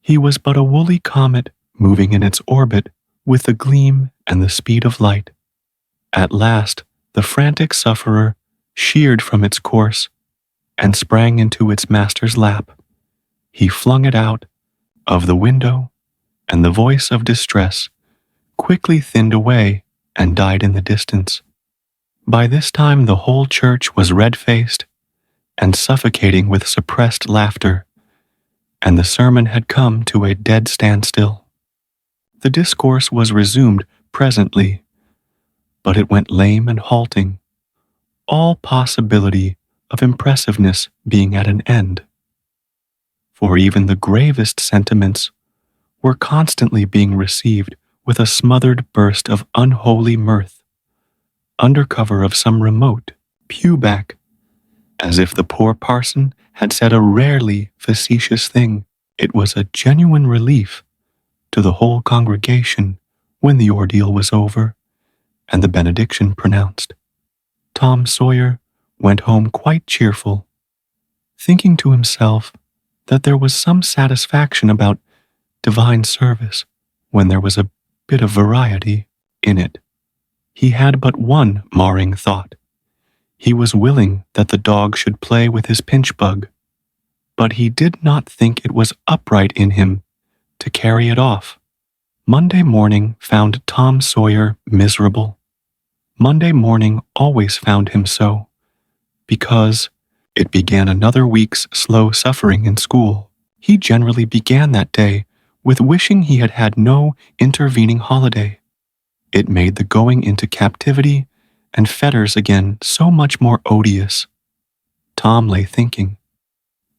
he was but a woolly comet moving in its orbit with the gleam and the speed of light. At last the frantic sufferer sheered from its course and sprang into its master's lap. He flung it out of the window, and the voice of distress quickly thinned away and died in the distance. By this time the whole church was red-faced and suffocating with suppressed laughter, and the sermon had come to a dead standstill. The discourse was resumed presently, but it went lame and halting, all possibility of impressiveness being at an end. For even the gravest sentiments were constantly being received with a smothered burst of unholy mirth, under cover of some remote pewback, as if the poor parson had said a rarely facetious thing. It was a genuine relief to the whole congregation when the ordeal was over and the benediction pronounced. Tom Sawyer went home quite cheerful, thinking to himself that there was some satisfaction about divine service when there was a bit of variety in it. He had but one marring thought. He was willing that the dog should play with his pinch bug, but he did not think it was upright in him to carry it off. Monday morning found Tom Sawyer miserable. Monday morning always found him so, because it began another week's slow suffering in school. He generally began that day with wishing he had had no intervening holiday. It made the going into captivity and fetters again so much more odious. Tom lay thinking.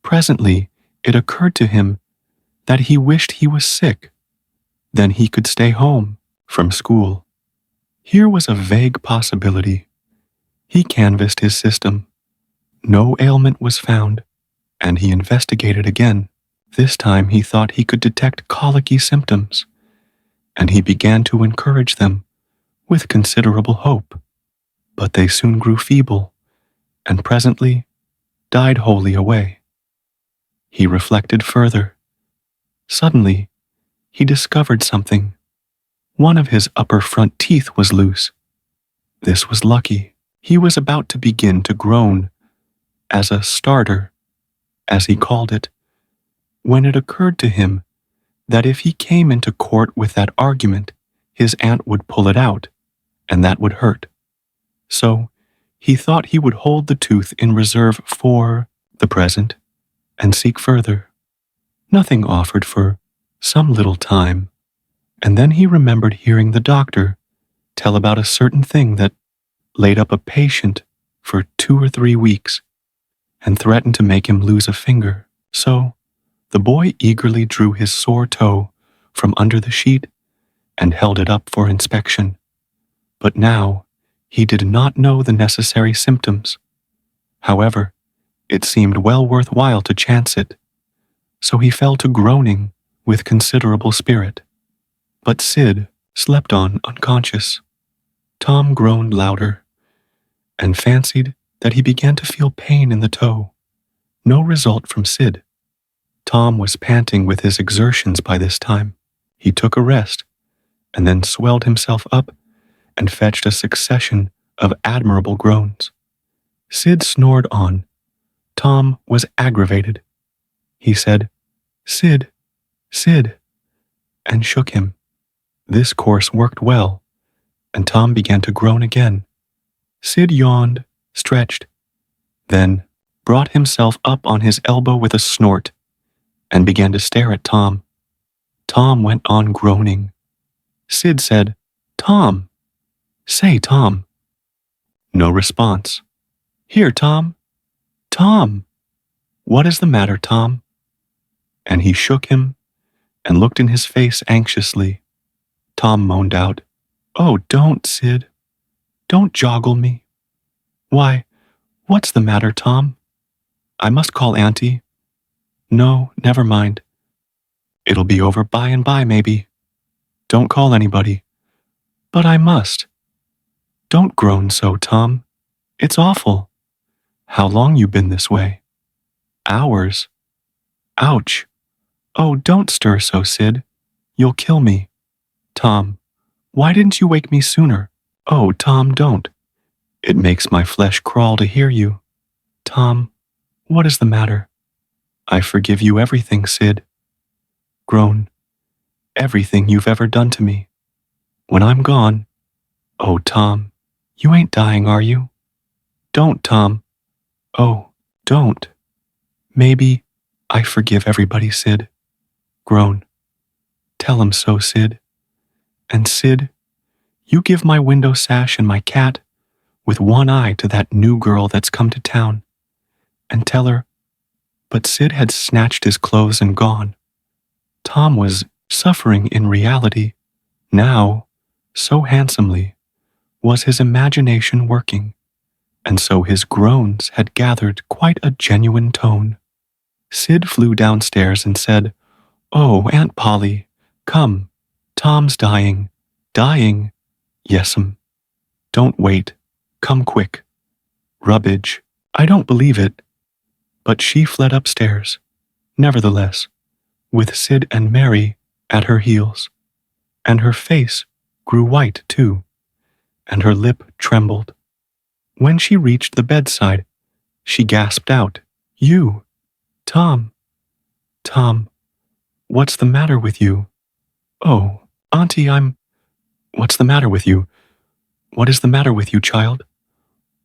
Presently it occurred to him that he wished he was sick. Then he could stay home from school. Here was a vague possibility. He canvassed his system. No ailment was found, and he investigated again. This time he thought he could detect colicky symptoms, and he began to encourage them with considerable hope. But they soon grew feeble, and presently died wholly away. He reflected further. Suddenly, he discovered something. One of his upper front teeth was loose. This was lucky. He was about to begin to groan as a starter, as he called it, when it occurred to him that if he came into court with that argument, his aunt would pull it out, and that would hurt. So he thought he would hold the tooth in reserve for the present and seek further. Nothing offered for some little time, and then he remembered hearing the doctor tell about a certain thing that laid up a patient for 2 or 3 weeks and threatened to make him lose a finger. So the boy eagerly drew his sore toe from under the sheet and held it up for inspection. But now he did not know the necessary symptoms. However, it seemed well worth while to chance it, so he fell to groaning with considerable spirit. But Sid slept on unconscious. Tom groaned louder, and fancied that he began to feel pain in the toe. No result from Sid. Tom was panting with his exertions by this time. He took a rest, and then swelled himself up and fetched a succession of admirable groans. Sid snored on. Tom was aggravated. He said, "Sid, Sid," and shook him. This course worked well, and Tom began to groan again. Sid yawned, stretched, then brought himself up on his elbow with a snort and began to stare at Tom. Tom went on groaning. Sid said, "Tom! Say, Tom!" No response. "Here, Tom! Tom! What is the matter, Tom?" And he shook him and looked in his face anxiously. Tom moaned out, "Oh, don't, Sid. Don't joggle me." "Why, what's the matter, Tom? I must call Auntie." "No, never mind. It'll be over by and by, maybe. Don't call anybody." "But I must." "Don't groan so, Tom. It's awful. How long you been this way?" "Hours." "Ouch. Oh, don't stir so, Sid. You'll kill me." "Tom, why didn't you wake me sooner?" "Oh, Tom, don't. It makes my flesh crawl to hear you." "Tom, what is the matter?" "I forgive you everything, Sid." Groan. "Everything you've ever done to me. When I'm gone." "Oh, Tom, you ain't dying, are you?" "Don't, Tom. Oh, don't." "Maybe I forgive everybody, Sid." Groan. "Tell 'em so, Sid. And Sid, you give my window sash and my cat with one eye to that new girl that's come to town, and tell her." But Sid had snatched his clothes and gone. Tom was suffering in reality. Now, so handsomely, was his imagination working, and so his groans had gathered quite a genuine tone. Sid flew downstairs and said, "Oh, Aunt Polly, come. Tom's dying. Dying? Yes'm. Don't wait. Come quick. Rubbage. I don't believe it." But she fled upstairs, nevertheless, with Sid and Mary at her heels, and her face grew white too, and her lip trembled. When she reached the bedside, she gasped out, "You, Tom, Tom, what's the matter with you?" "Oh, Auntie, What's the matter with you? What is the matter with you, child?"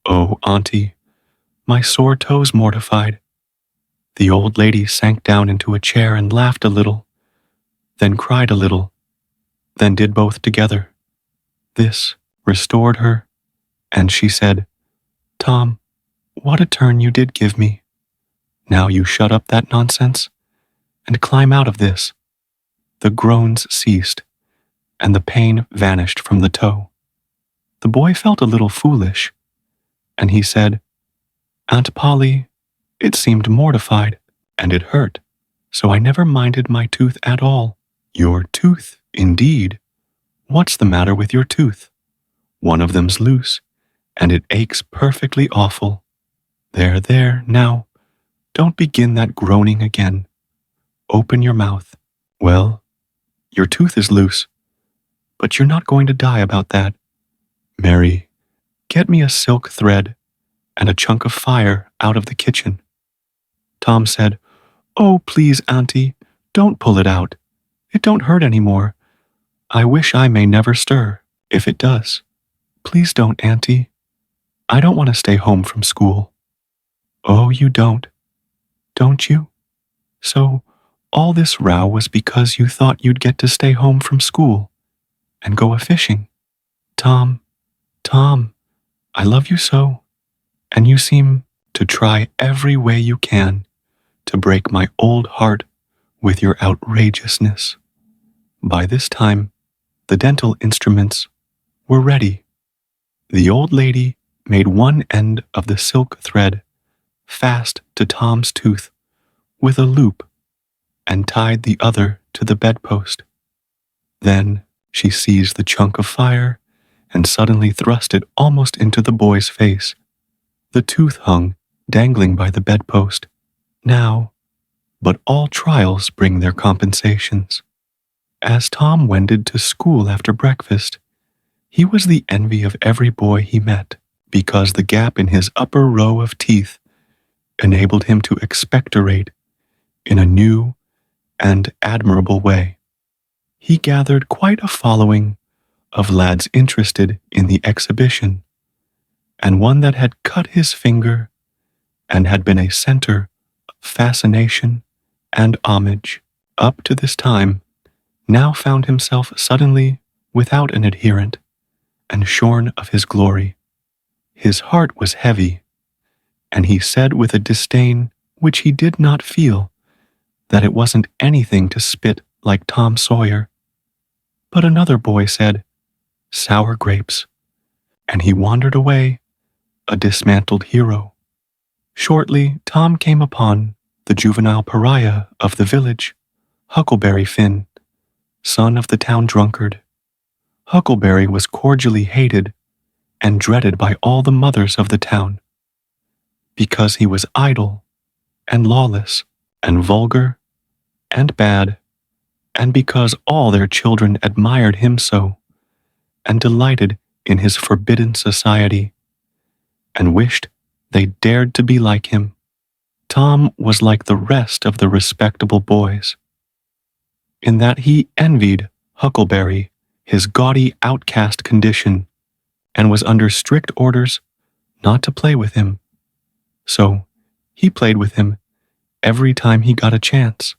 "Oh, Auntie, my sore toes mortified." The old lady sank down into a chair and laughed a little, then cried a little, then did both together. This restored her, and she said, "Tom, what a turn you did give me. Now you shut up that nonsense and climb out of this." The groans ceased, and the pain vanished from the toe. The boy felt a little foolish, and he said, "Aunt Polly, it seemed mortified, and it hurt, so I never minded my tooth at all." "Your tooth, indeed? What's the matter with your tooth?" "One of them's loose, and it aches perfectly awful." There, there, now, don't begin that groaning again. Open your mouth." "Well, your tooth is loose, but you're not going to die about that. Mary, get me a silk thread and a chunk of fire out of the kitchen." Tom said, "Oh, please, Auntie, don't pull it out. It don't hurt any more. I wish I may never stir, if it does. Please don't, Auntie. I don't want to stay home from school." "Oh, you don't you? So all this row was because you thought you'd get to stay home from school and go a-fishing. Tom, Tom, I love you so, and you seem to try every way you can to break my old heart with your outrageousness." By this time, the dental instruments were ready. The old lady made one end of the silk thread fast to Tom's tooth with a loop and tied the other to the bedpost. Then she seized the chunk of fire and suddenly thrust it almost into the boy's face. The tooth hung, dangling by the bedpost. Now, but all trials bring their compensations. As Tom wended to school after breakfast, he was the envy of every boy he met, because the gap in his upper row of teeth enabled him to expectorate in a new and admirable way. He gathered quite a following of lads interested in the exhibition, and one that had cut his finger and had been a center of fascination and homage up to this time, now found himself suddenly without an adherent and shorn of his glory. His heart was heavy, and he said with a disdain which he did not feel that it wasn't anything to spit like Tom Sawyer. But another boy said, "Sour grapes," and he wandered away, a dismantled hero. Shortly, Tom came upon the juvenile pariah of the village, Huckleberry Finn, son of the town drunkard. Huckleberry was cordially hated and dreaded by all the mothers of the town, because he was idle and lawless and vulgar and bad, and because all their children admired him so, and delighted in his forbidden society, and wished they dared to be like him. Tom was like the rest of the respectable boys, in that he envied Huckleberry his gaudy outcast condition, and was under strict orders not to play with him. So he played with him every time he got a chance.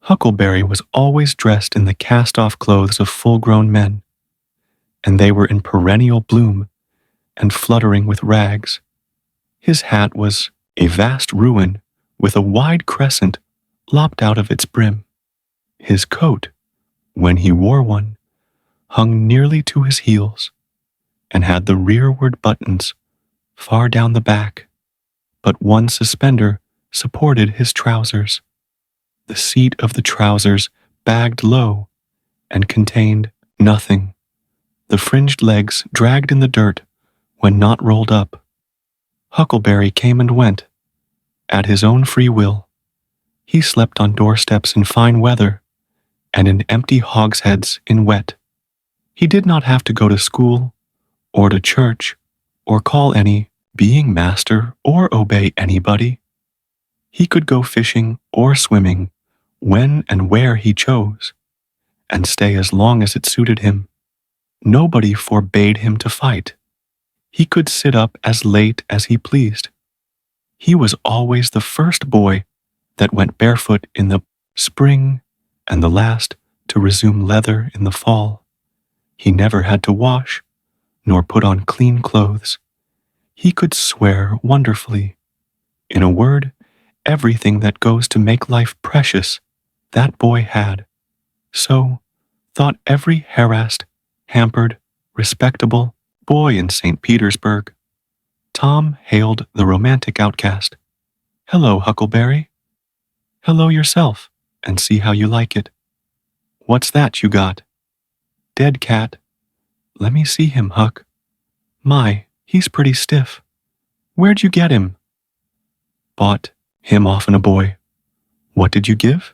Huckleberry was always dressed in the cast-off clothes of full-grown men, and they were in perennial bloom and fluttering with rags. His hat was a vast ruin with a wide crescent lopped out of its brim. His coat, when he wore one, hung nearly to his heels, and had the rearward buttons far down the back, but one suspender supported his trousers. The seat of the trousers bagged low and contained nothing. The fringed legs dragged in the dirt when not rolled up. Huckleberry came and went, at his own free will. He slept on doorsteps in fine weather, and in empty hogsheads in wet. He did not have to go to school, or to church, or call any being master, or obey anybody. He could go fishing or swimming when and where he chose, and stay as long as it suited him. Nobody forbade him to fight. He could sit up as late as he pleased. He was always the first boy that went barefoot in the spring, and the last to resume leather in the fall. He never had to wash, nor put on clean clothes. He could swear wonderfully. In a word, everything that goes to make life precious, that boy had. So, thought every harassed, hampered, respectable boy in St. Petersburg. Tom hailed the romantic outcast. "Hello, Huckleberry." "Hello yourself, and see how you like it." "What's that you got?" "Dead cat." "Let me see him, Huck." "My, he's pretty stiff. Where'd you get him?" "Bought him offen a boy." "What did you give?"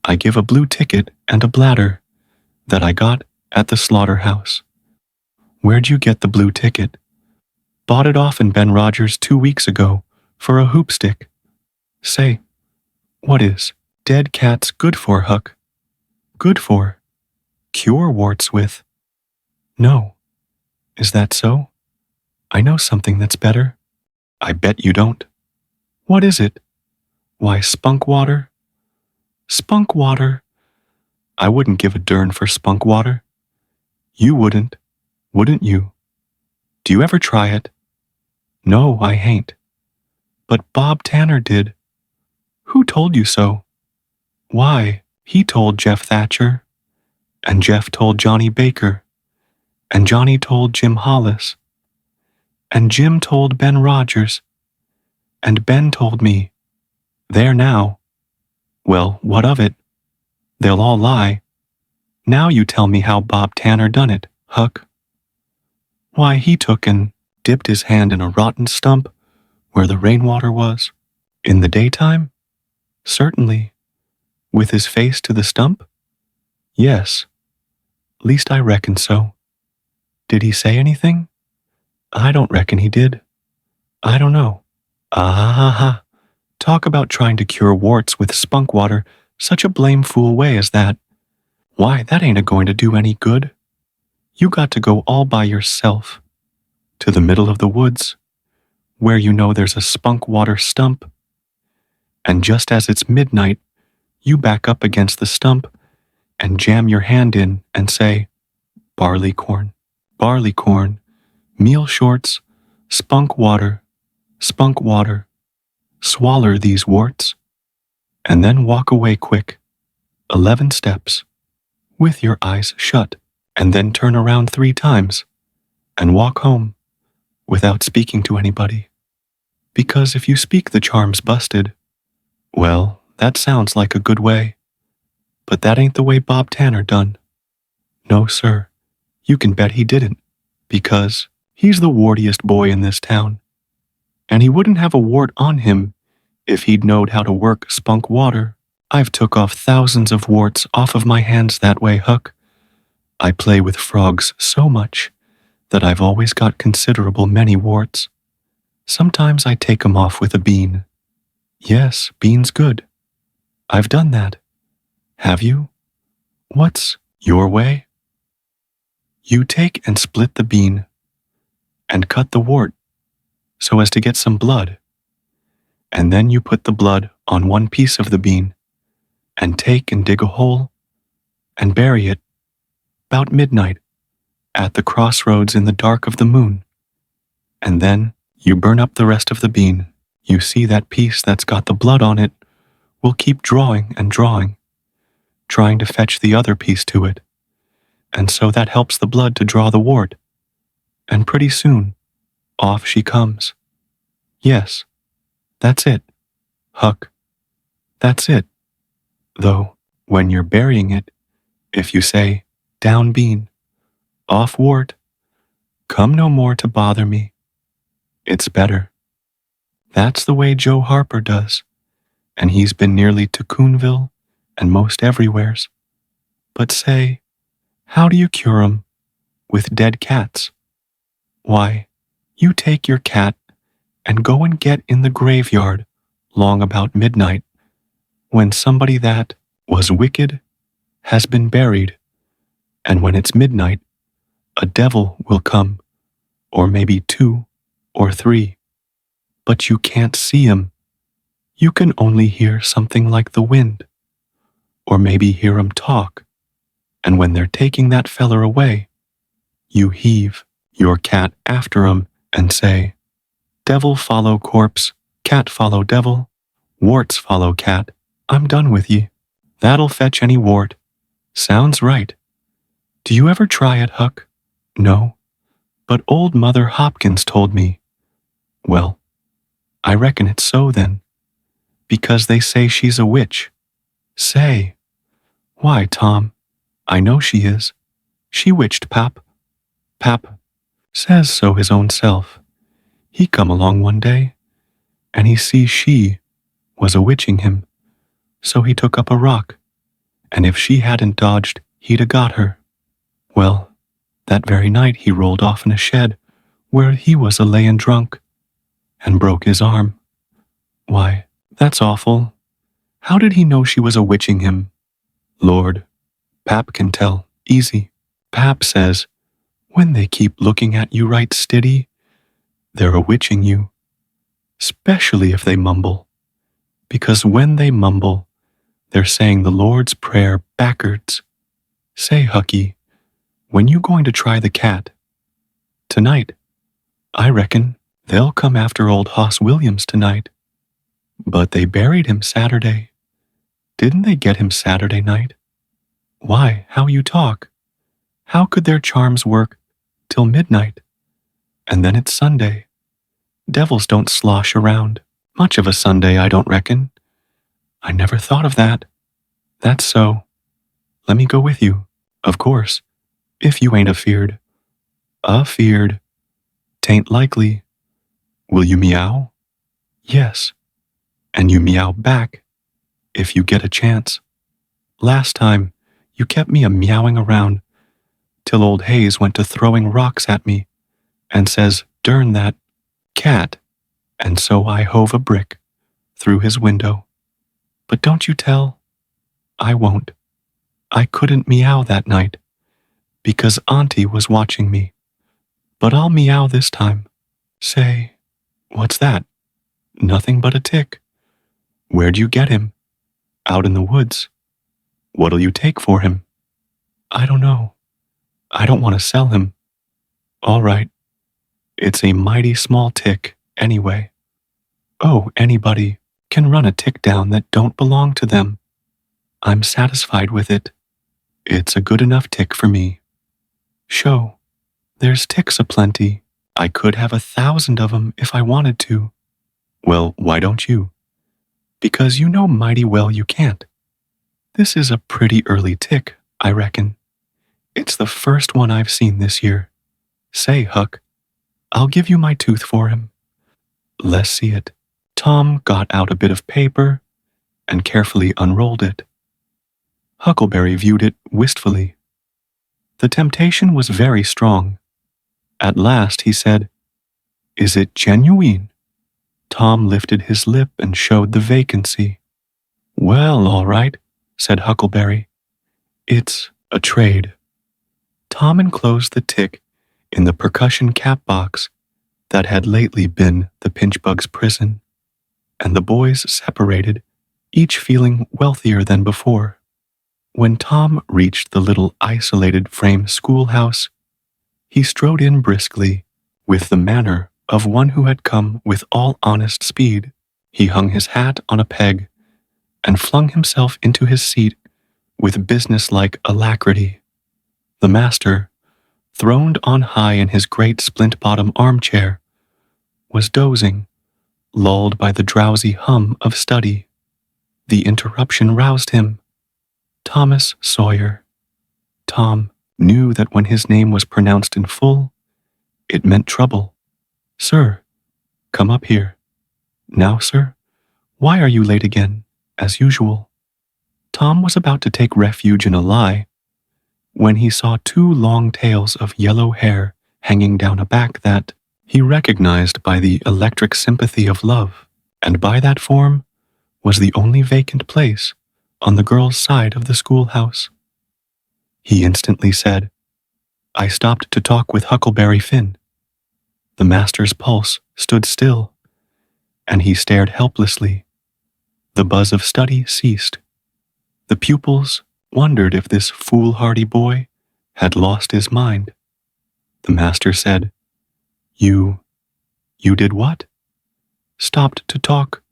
"I give a blue ticket and a bladder that I got at the slaughterhouse." "Where'd you get the blue ticket?" "Bought it off in Ben Rogers 2 weeks ago for a hoop stick." "Say, what is dead cats good for, Huck?" "Good for? Cure warts with." "No. Is that so? I know something that's better." "I bet you don't." "What is it?" "Why, spunk water." "Spunk water? I wouldn't give a dern for spunk water." "You wouldn't you? Do you ever try it?" "No, I hain't." "But Bob Tanner did." "Who told you so?" "Why, he told Jeff Thatcher, and Jeff told Johnny Baker, and Johnny told Jim Hollis, and Jim told Ben Rogers, and Ben told me. There now." "Well, what of it? They'll all lie. Now you tell me how Bob Tanner done it, Huck." "Why, he took and dipped his hand in a rotten stump where the rainwater was." "In the daytime?" "Certainly." "With his face to the stump?" "Yes. Least I reckon so." "Did he say anything?" "I don't reckon he did." "I don't know." "Ah ha ha. Talk about trying to cure warts with spunk water such a blame fool way as that. Why, that ain't a-going to do any good. You got to go all by yourself to the middle of the woods where you know there's a spunk water stump, and just as it's midnight, you back up against the stump and jam your hand in and say, barleycorn, barleycorn, meal shorts, spunk water, swaller these warts, and then walk away quick, 11 steps, with your eyes shut, and then turn around 3 times and walk home without speaking to anybody. Because if you speak, the charm's busted. Well, that sounds like a good way, but that ain't the way Bob Tanner done. No, sir, you can bet he didn't, because he's the wartiest boy in this town, and he wouldn't have a wart on him if he'd knowed how to work spunk water. I've took off thousands of warts off of my hands that way, Huck. I play with frogs so much that I've always got considerable many warts. Sometimes I take 'em off with a bean. Yes, bean's good. I've done that. Have you? What's your way? You take and split the bean and cut the wart so as to get some blood, and then you put the blood on one piece of the bean and take and dig a hole and bury it 'bout midnight at the crossroads in the dark of the moon, and then you burn up the rest of the bean. You see, that piece that's got the blood on it will keep drawing and drawing, trying to fetch the other piece to it, and so that helps the blood to draw the wart, and pretty soon, off she comes. Yes, that's it, Huck, that's it. Though, when you're burying it, if you say, down bean, off wart, come no more to bother me, it's better. That's the way Joe Harper does, and he's been nearly to Coonville and most everywheres. But say, how do you cure 'em with dead cats? Why, you take your cat and go and get in the graveyard long about midnight, when somebody that was wicked has been buried, and when it's midnight, a devil will come, or maybe 2 or 3, but you can't see 'em. You can only hear something like the wind, or maybe hear 'em talk, and when they're taking that feller away, you heave your cat after 'em and say, devil follow corpse, cat follow devil, warts follow cat, I'm done with ye. That'll fetch any wart. Sounds right. Do you ever try it, Huck? No, but old Mother Hopkins told me. Well, I reckon it's so then, because they say she's a witch. Say, why, Tom, I know she is. She witched Pap. Pap says so his own self. He come along one day, and he see she was a witching him, so he took up a rock, and if she hadn't dodged, he'd a got her. Well, that very night he rolled off in a shed where he was a layin' drunk, and broke his arm. Why, that's awful. How did he know she was a witching him? Lord, Pap can tell, easy. Pap says, when they keep looking at you right stiddy, they're a witching you, specially if they mumble, because when they mumble, they're saying the Lord's Prayer backwards. Say, Hucky, when you going to try the cat? Tonight. I reckon they'll come after old Hoss Williams tonight. But they buried him Saturday. Didn't they get him Saturday night? Why, how you talk. How could their charms work till midnight? And then it's Sunday. Devils don't slosh around much of a Sunday, I don't reckon. I never thought of that. That's so. Let me go with you, of course, if you ain't afeard. Afeard. 'Tain't likely. Will you meow? Yes. And you meow back, if you get a chance. Last time, you kept me a-meowing around, till old Hayes went to throwing rocks at me, and says, "Durn that cat," and so I hove a brick through his window. But don't you tell. I won't. I couldn't meow that night because Auntie was watching me. But I'll meow this time. Say, what's that? Nothing but a tick. Where'd you get him? Out in the woods. What'll you take for him? I don't know. I don't want to sell him. All right. It's a mighty small tick, anyway. Oh, anybody can run a tick down that don't belong to them. I'm satisfied with it. It's a good enough tick for me. Show. There's ticks aplenty. I could have 1,000 of 'em if I wanted to. Well, why don't you? Because you know mighty well you can't. This is a pretty early tick, I reckon. It's the first one I've seen this year. Say, Huck, I'll give you my tooth for him. Let's see it. Tom got out a bit of paper and carefully unrolled it. Huckleberry viewed it wistfully. The temptation was very strong. At last he said, Is it genuine? Tom lifted his lip and showed the vacancy. Well, all right, said Huckleberry. It's a trade. Tom enclosed the tick in the percussion cap box that had lately been the pinchbug's prison, and the boys separated, each feeling wealthier than before. When Tom reached the little isolated frame schoolhouse, he strode in briskly, with the manner of one who had come with all honest speed. He hung his hat on a peg and flung himself into his seat with businesslike alacrity. The master, throned on high in his great splint-bottom armchair, was dozing, lulled by the drowsy hum of study. The interruption roused him. Thomas Sawyer. Tom knew that when his name was pronounced in full, it meant trouble. Sir, come up here. Now, sir, why are you late again, as usual? Tom was about to take refuge in a lie when he saw 2 long tails of yellow hair hanging down a back that he recognized by the electric sympathy of love, and by that form was the only vacant place on the girl's side of the schoolhouse. He instantly said, I stopped to talk with Huckleberry Finn. The master's pulse stood still, and he stared helplessly. The buzz of study ceased. The pupils wondered if this foolhardy boy had lost his mind. The master said, You did what? Stopped to talk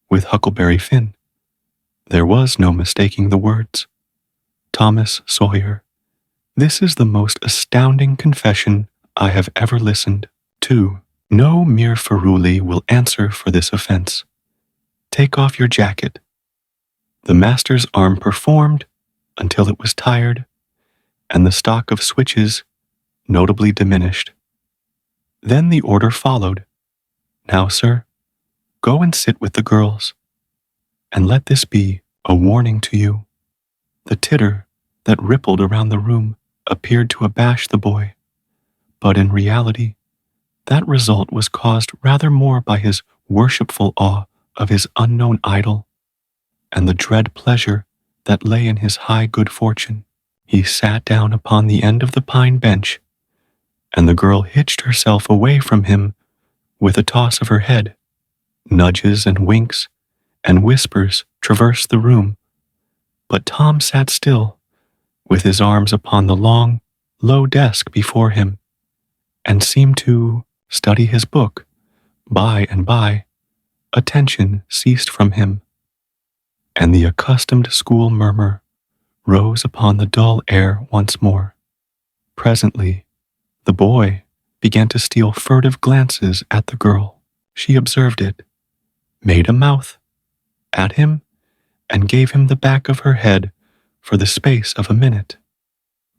with Huckleberry Finn. There was no mistaking the words. Thomas Sawyer, this is the most astounding confession I have ever listened to. No mere feruli will answer for this offense. Take off your jacket. The master's arm performed until it was tired, and the stock of switches notably diminished. Then the order followed. Now, sir, go and sit with the girls, and let this be a warning to you. The titter that rippled around the room appeared to abash the boy, but in reality, that result was caused rather more by his worshipful awe of his unknown idol and the dread pleasure that lay in his high good fortune. He sat down upon the end of the pine bench, and the girl hitched herself away from him with a toss of her head. Nudges and winks and whispers traversed the room, but Tom sat still, with his arms upon the long, low desk before him, and seemed to study his book. By and by, attention ceased from him, and the accustomed school murmur rose upon the dull air once more. Presently, the boy began to steal furtive glances at the girl. She observed it, made a mouth at him, and gave him the back of her head for the space of a minute.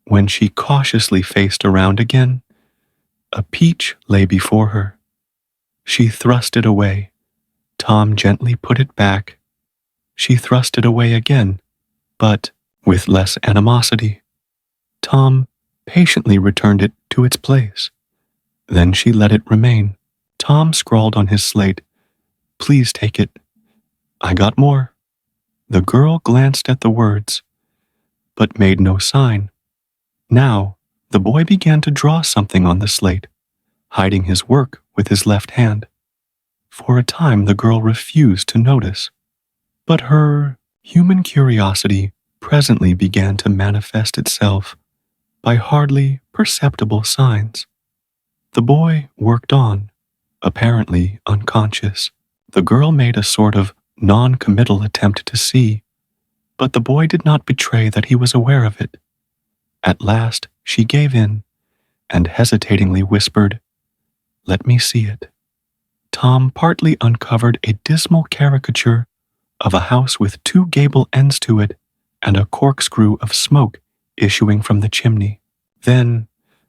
When she cautiously faced around again, a peach lay before her. She thrust it away. Tom gently put it back. She thrust it away again, but with less animosity. Tom patiently returned it to its place. Then she let it remain. Tom scrawled on his slate, Please take it. I got more. The girl glanced at the words, but made no sign. Now, the boy began to draw something on the slate, hiding his work with his left hand. For a time, the girl refused to notice, but her human curiosity presently began to manifest itself by hardly perceptible signs. The boy worked on, apparently unconscious. The girl made a sort of non-committal attempt to see, but the boy did not betray that he was aware of it. At last, she gave in and hesitatingly whispered, "Let me see it." Tom partly uncovered a dismal caricature of a house with two gable ends to it and a corkscrew of smoke issuing from the chimney. Then,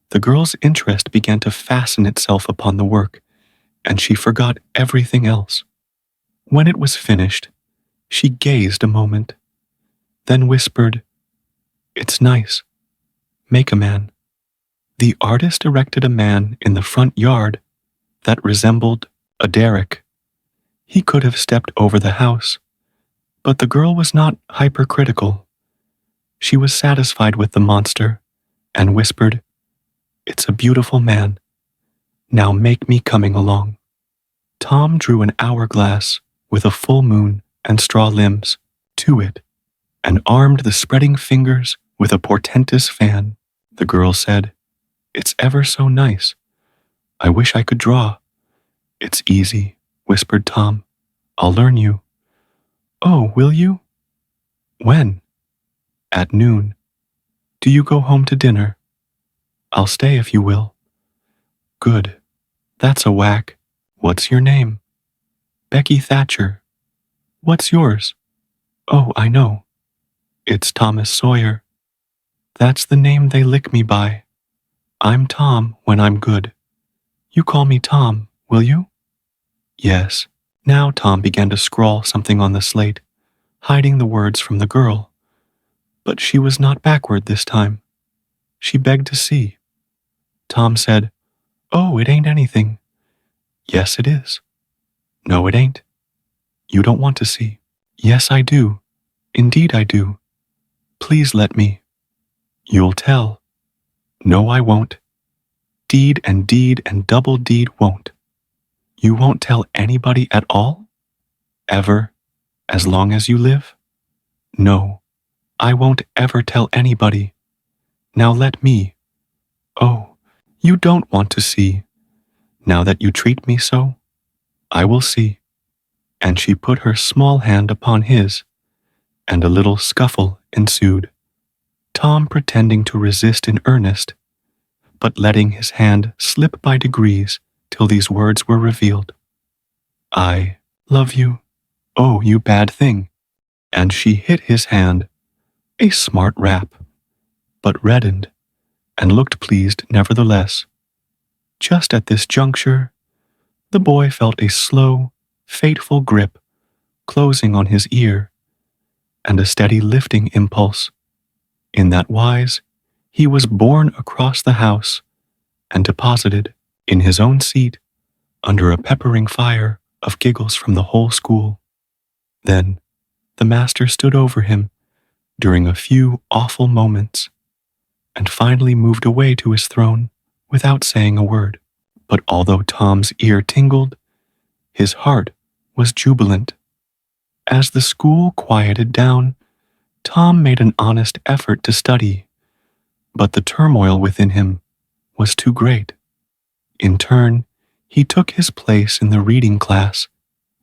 the girl's interest began to fasten itself upon the work, and she forgot everything else. When it was finished, she gazed a moment, then whispered, "It's nice. Make a man." The artist erected a man in the front yard that resembled a derrick. He could have stepped over the house, but the girl was not hypercritical. She was satisfied with the monster and whispered, "It's a beautiful man. Now make me coming along." Tom drew an hourglass with a full moon and straw limbs to it and armed the spreading fingers with a portentous fan. The girl said, "It's ever so nice. I wish I could draw." "It's easy," whispered Tom. "I'll learn you." "Oh, will you?" "When?" "At noon. Do you go home to dinner?" "I'll stay if you will." "Good. That's a whack. What's your name?" "Becky Thatcher." "What's yours?" "Oh, I know. It's Thomas Sawyer." "That's the name they lick me by. I'm Tom when I'm good. You call me Tom, will you?" "Yes." Now Tom began to scrawl something on the slate, hiding the words from the girl. But she was not backward this time. She begged to see. Tom said, "Oh, it ain't anything." "Yes, it is." "No, it ain't." "You don't want to see." "Yes, I do. Indeed I do. Please let me." "You'll tell." "No, I won't. Deed and double deed won't." "You won't tell anybody at all? Ever? As long as you live?" "No, I won't ever tell anybody. Now let me." "Oh, you don't want to see. Now that you treat me so, I will see." And she put her small hand upon his, and a little scuffle ensued. Tom pretending to resist in earnest, but letting his hand slip by degrees till these words were revealed. "I love you. Oh, you bad thing." And she hit his hand, a smart rap, but reddened, and looked pleased nevertheless. Just at this juncture, the boy felt a slow, fateful grip closing on his ear, and a steady lifting impulse. In that wise, he was borne across the house and deposited in his own seat under a peppering fire of giggles from the whole school. Then the master stood over him during a few awful moments, and finally moved away to his throne without saying a word. But although Tom's ear tingled, his heart was jubilant. As the school quieted down, Tom made an honest effort to study, but the turmoil within him was too great. In turn, he took his place in the reading class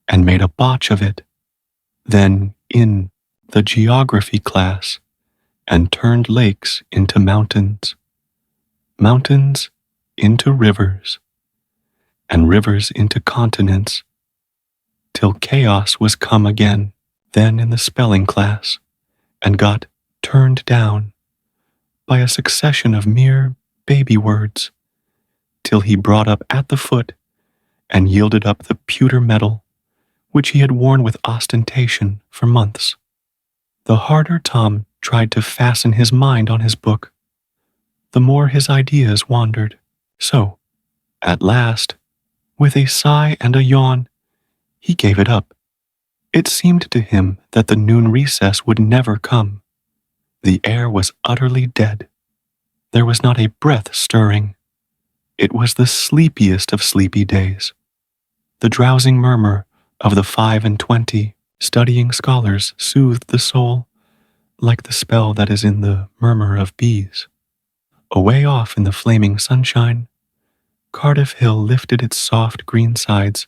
and made a botch of it, then in the geography class, and turned lakes into mountains, mountains into rivers, and rivers into continents, till chaos was come again, then in the spelling class, and got turned down by a succession of mere baby words, till he brought up at the foot and yielded up the pewter medal, which he had worn with ostentation for months. The harder Tom tried to fasten his mind on his book, the more his ideas wandered. So, at last, with a sigh and a yawn, he gave it up. It seemed to him that the noon recess would never come. The air was utterly dead. There was not a breath stirring. It was the sleepiest of sleepy days. The drowsing murmur of the 25 studying scholars soothed the soul like the spell that is in the murmur of bees. Away off in the flaming sunshine, Cardiff Hill lifted its soft green sides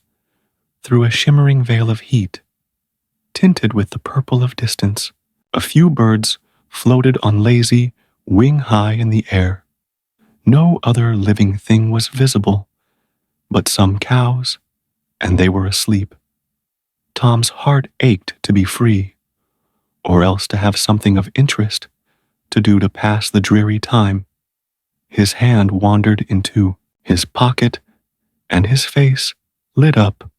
through a shimmering veil of heat. Tinted with the purple of distance, a few birds floated on lazy, wing high in the air. No other living thing was visible, but some cows, and they were asleep. Tom's heart ached to be free, or else to have something of interest to do to pass the dreary time. His hand wandered into his pocket, and his face lit up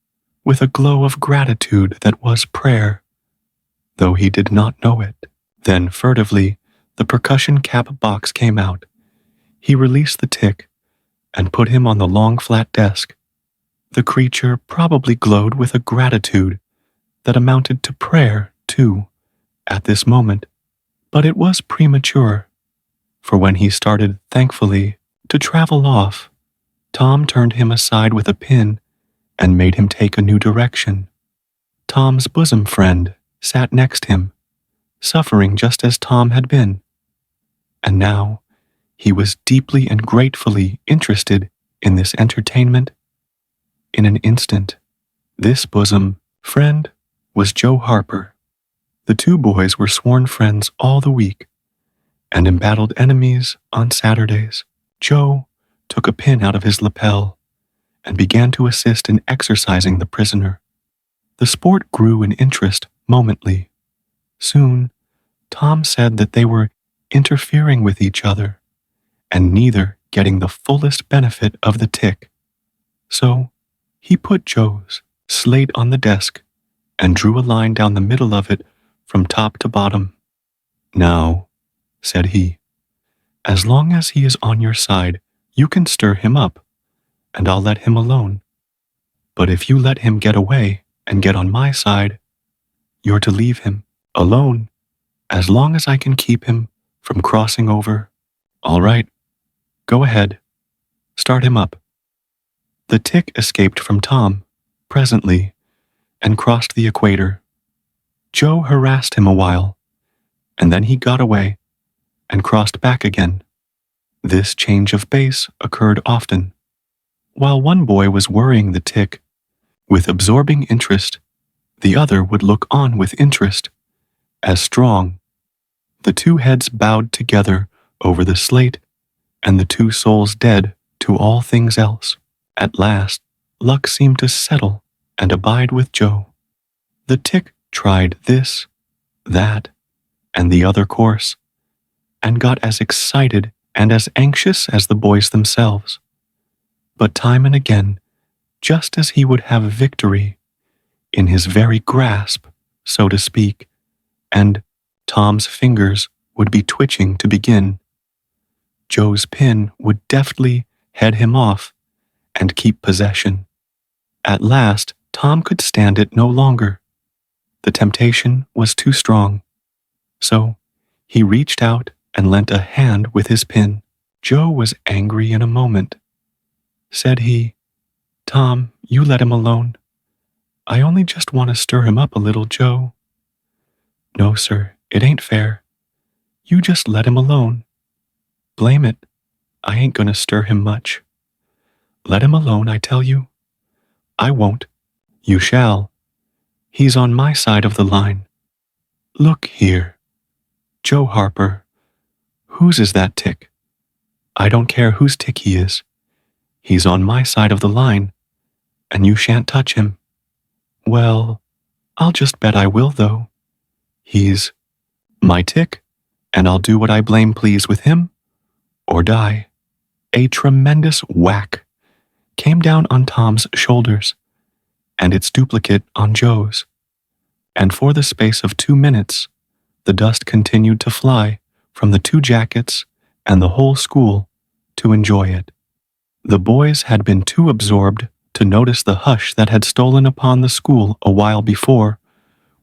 with a glow of gratitude that was prayer, though he did not know it. Then furtively, the percussion cap box came out. He released the tick and put him on the long flat desk. The creature probably glowed with a gratitude that amounted to prayer, too, at this moment. But it was premature, for when he started, thankfully, to travel off, Tom turned him aside with a pin and made him take a new direction. Tom's bosom friend sat next him, suffering just as Tom had been. And now he was deeply and gratefully interested in this entertainment. In an instant, this bosom friend was Joe Harper. The two boys were sworn friends all the week, and embattled enemies on Saturdays. Joe took a pin out of his lapel and began to assist in exercising the prisoner. The sport grew in interest momently. Soon, Tom said that they were interfering with each other, and neither getting the fullest benefit of the tick. So, he put Joe's slate on the desk and drew a line down the middle of it from top to bottom. "Now," said he, "as long as he is on your side, you can stir him up, and I'll let him alone. But if you let him get away and get on my side, you're to leave him alone as long as I can keep him from crossing over. All right, go ahead, start him up." The tick escaped from Tom, presently, and crossed the equator. Joe harassed him a while, and then he got away and crossed back again. This change of base occurred often. While one boy was worrying the tick with absorbing interest, the other would look on with interest, as strong. The two heads bowed together over the slate, and the two souls dead to all things else. At last, luck seemed to settle and abide with Joe. The tick tried this, that, and the other course, and got as excited and as anxious as the boys themselves. But time and again, just as he would have victory in his very grasp, so to speak, and Tom's fingers would be twitching to begin, Joe's pin would deftly head him off and keep possession. At last, Tom could stand it no longer. The temptation was too strong. So he reached out and lent a hand with his pin. Joe was angry in a moment. Said he, "Tom, you let him alone. I only just want to stir him up a little, Joe." "No, sir, it ain't fair. You just let him alone." "Blame it. I ain't gonna stir him much." "Let him alone, I tell you." "I won't." "You shall. He's on my side of the line." "Look here. Joe Harper, whose is that tick?" "I don't care whose tick he is. He's on my side of the line, and you shan't touch him." "Well, I'll just bet I will, though. He's my tick, and I'll do what I blame please with him, or die." A tremendous whack came down on Tom's shoulders, and its duplicate on Joe's, and for the space of 2 minutes, the dust continued to fly from the two jackets and the whole school to enjoy it. The boys had been too absorbed to notice the hush that had stolen upon the school a while before,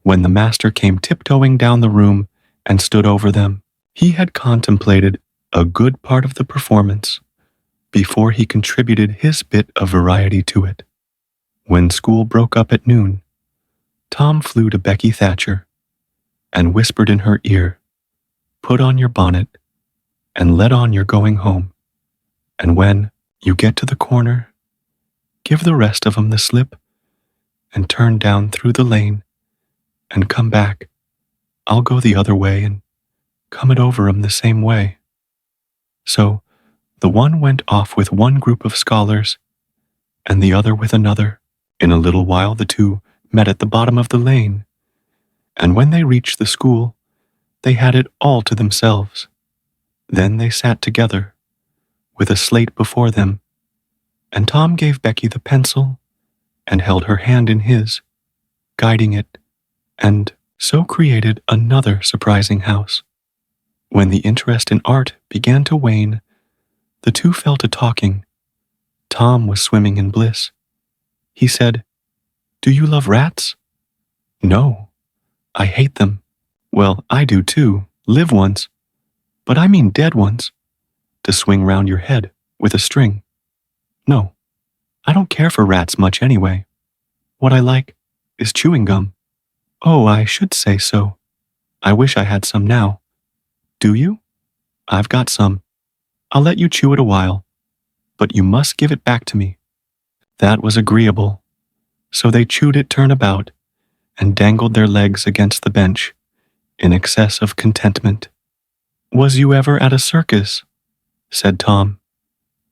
when the master came tiptoeing down the room and stood over them. He had contemplated a good part of the performance before he contributed his bit of variety to it. When school broke up at noon, Tom flew to Becky Thatcher and whispered in her ear, "Put on your bonnet and let on you're going home. And when you get to the corner, give the rest of 'em the slip and turn down through the lane and come back. I'll go the other way and come it over 'em the same way." So the one went off with one group of scholars and the other with another. In a little while the two met at the bottom of the lane, and when they reached the school, they had it all to themselves. Then they sat together, with a slate before them, and Tom gave Becky the pencil and held her hand in his, guiding it, and so created another surprising house. When the interest in art began to wane, the two fell to talking. Tom was swimming in bliss. He said, "Do you love rats?" "No, I hate them." "Well, I do too, live ones. But I mean dead ones, to swing round your head with a string. No, I don't care for rats much anyway. What I like is chewing gum." "Oh, I should say so. I wish I had some now." "Do you? I've got some. I'll let you chew it a while, but you must give it back to me." That was agreeable. So they chewed it turnabout and dangled their legs against the bench in excess of contentment. "Was you ever at a circus?" said Tom.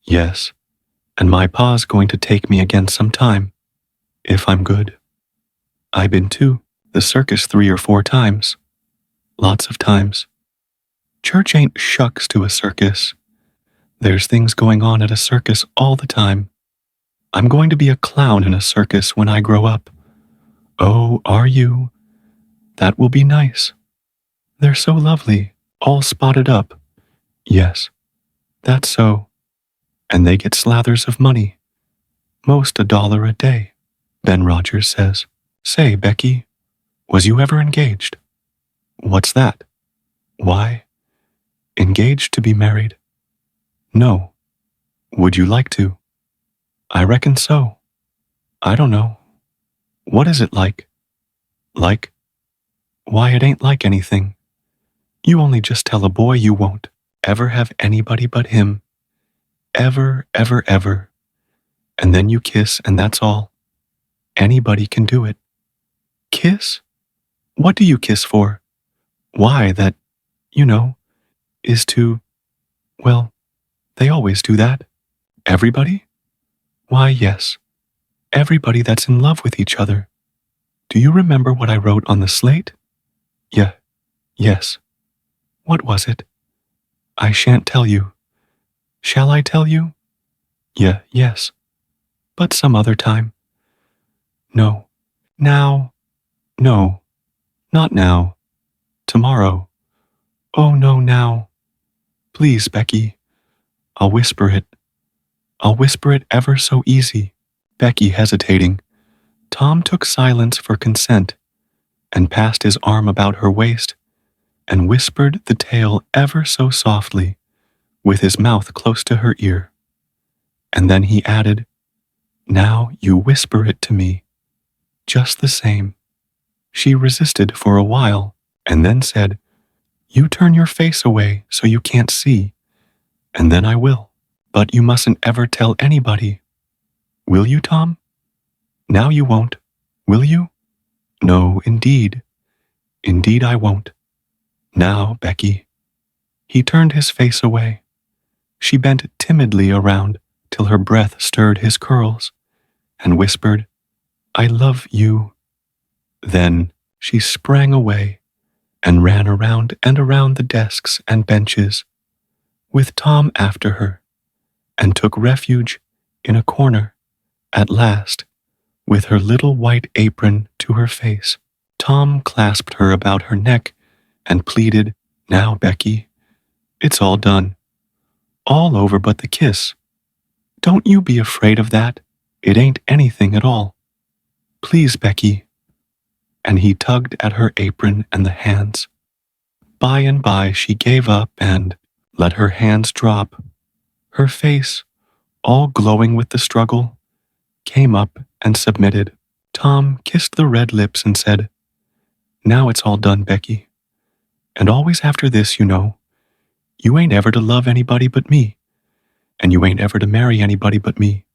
"Yes, and my pa's going to take me again sometime, if I'm good." "I been to the circus 3 or 4 times. Lots of times. Church ain't shucks to a circus. There's things going on at a circus all the time. I'm going to be a clown in a circus when I grow up." "Oh, are you? That will be nice. They're so lovely, all spotted up." "Yes, that's so. And they get slathers of money, most $1 a day." Ben Rogers says, "Say, Becky, was you ever engaged?" "What's that?" "Why, engaged to be married." "No. Would you like to?" "I reckon so. I don't know. What is it like?" "Like? Why, it ain't like anything. You only just tell a boy you won't ever have anybody but him. Ever, ever, ever. And then you kiss, and that's all. Anybody can do it." "Kiss? What do you kiss for?" "Why, that, you know, is to, well, they always do that." "Everybody?" "Why, yes. Everybody that's in love with each other. Do you remember what I wrote on the slate?" Yes. "What was it?" "I shan't tell you." "Shall I tell you?" Yes. But some other time." "No. Now." "No. Not now. Tomorrow." "Oh, no, now. Please, Becky. I'll whisper it. I'll whisper it ever so easy." Becky hesitating. Tom took silence for consent and passed his arm about her waist and whispered the tale ever so softly, with his mouth close to her ear. And then he added, "Now you whisper it to me, just the same." She resisted for a while and then said, "You turn your face away so you can't see, and then I will. But you mustn't ever tell anybody. Will you, Tom? Now you won't, will you?" "No, indeed. Indeed I won't. Now, Becky." He turned his face away. She bent timidly around till her breath stirred his curls, and whispered, "I love you." Then she sprang away and ran around and around the desks and benches, with Tom after her, and took refuge in a corner, at last, with her little white apron to her face. Tom clasped her about her neck and pleaded, "Now, Becky, it's all done. All over but the kiss. Don't you be afraid of that. It ain't anything at all. Please, Becky." And he tugged at her apron and the hands. by and by she gave up and let her hands drop. Her face, all glowing with the struggle, came up and submitted. Tom kissed the red lips and said, "Now it's all done, Becky. And always after this, you know, you ain't ever to love anybody but me, and you ain't ever to marry anybody but me.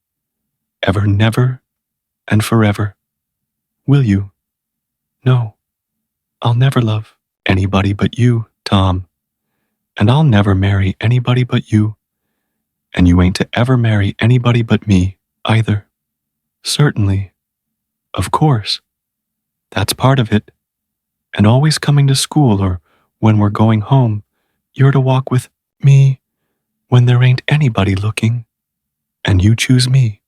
Ever, never, and forever. Will you? No, I'll never love anybody but you, Tom, and I'll never marry anybody but you, and you ain't to ever marry anybody but me, either. Certainly. Of course. That's part of it. And always coming to school or when we're going home, you're to walk with me when there ain't anybody looking, and you choose me,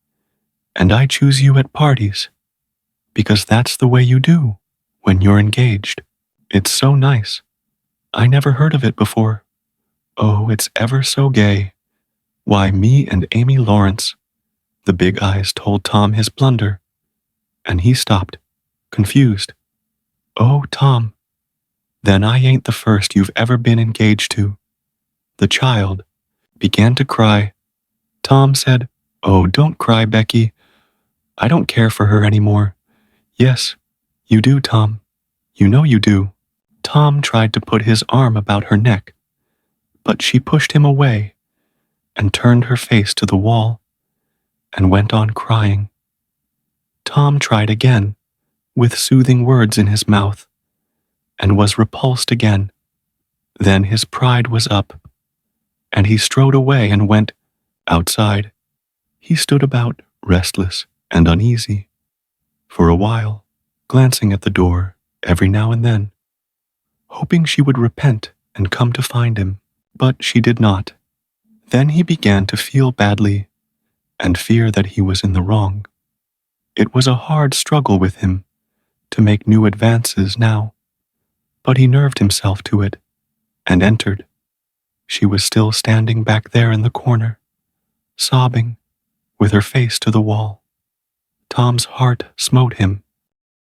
and I choose you at parties, because that's the way you do when you're engaged. It's so nice. I never heard of it before. Oh, it's ever so gay. Why, me and Amy Lawrence." The big eyes told Tom his blunder, and he stopped, confused. "Oh, Tom, then I ain't the first you've ever been engaged to." The child began to cry. Tom said, "Oh, don't cry, Becky. I don't care for her anymore." "Yes, you do, Tom. You know you do." Tom tried to put his arm about her neck, but she pushed him away and turned her face to the wall and went on crying. Tom tried again, with soothing words in his mouth, and was repulsed again. Then his pride was up, and he strode away and went outside. He stood about, restless and uneasy, for a while, glancing at the door every now and then, hoping she would repent and come to find him, but she did not. Then he began to feel badly and fear that he was in the wrong. It was a hard struggle with him to make new advances now, but he nerved himself to it and entered. She was still standing back there in the corner, sobbing, with her face to the wall. Tom's heart smote him.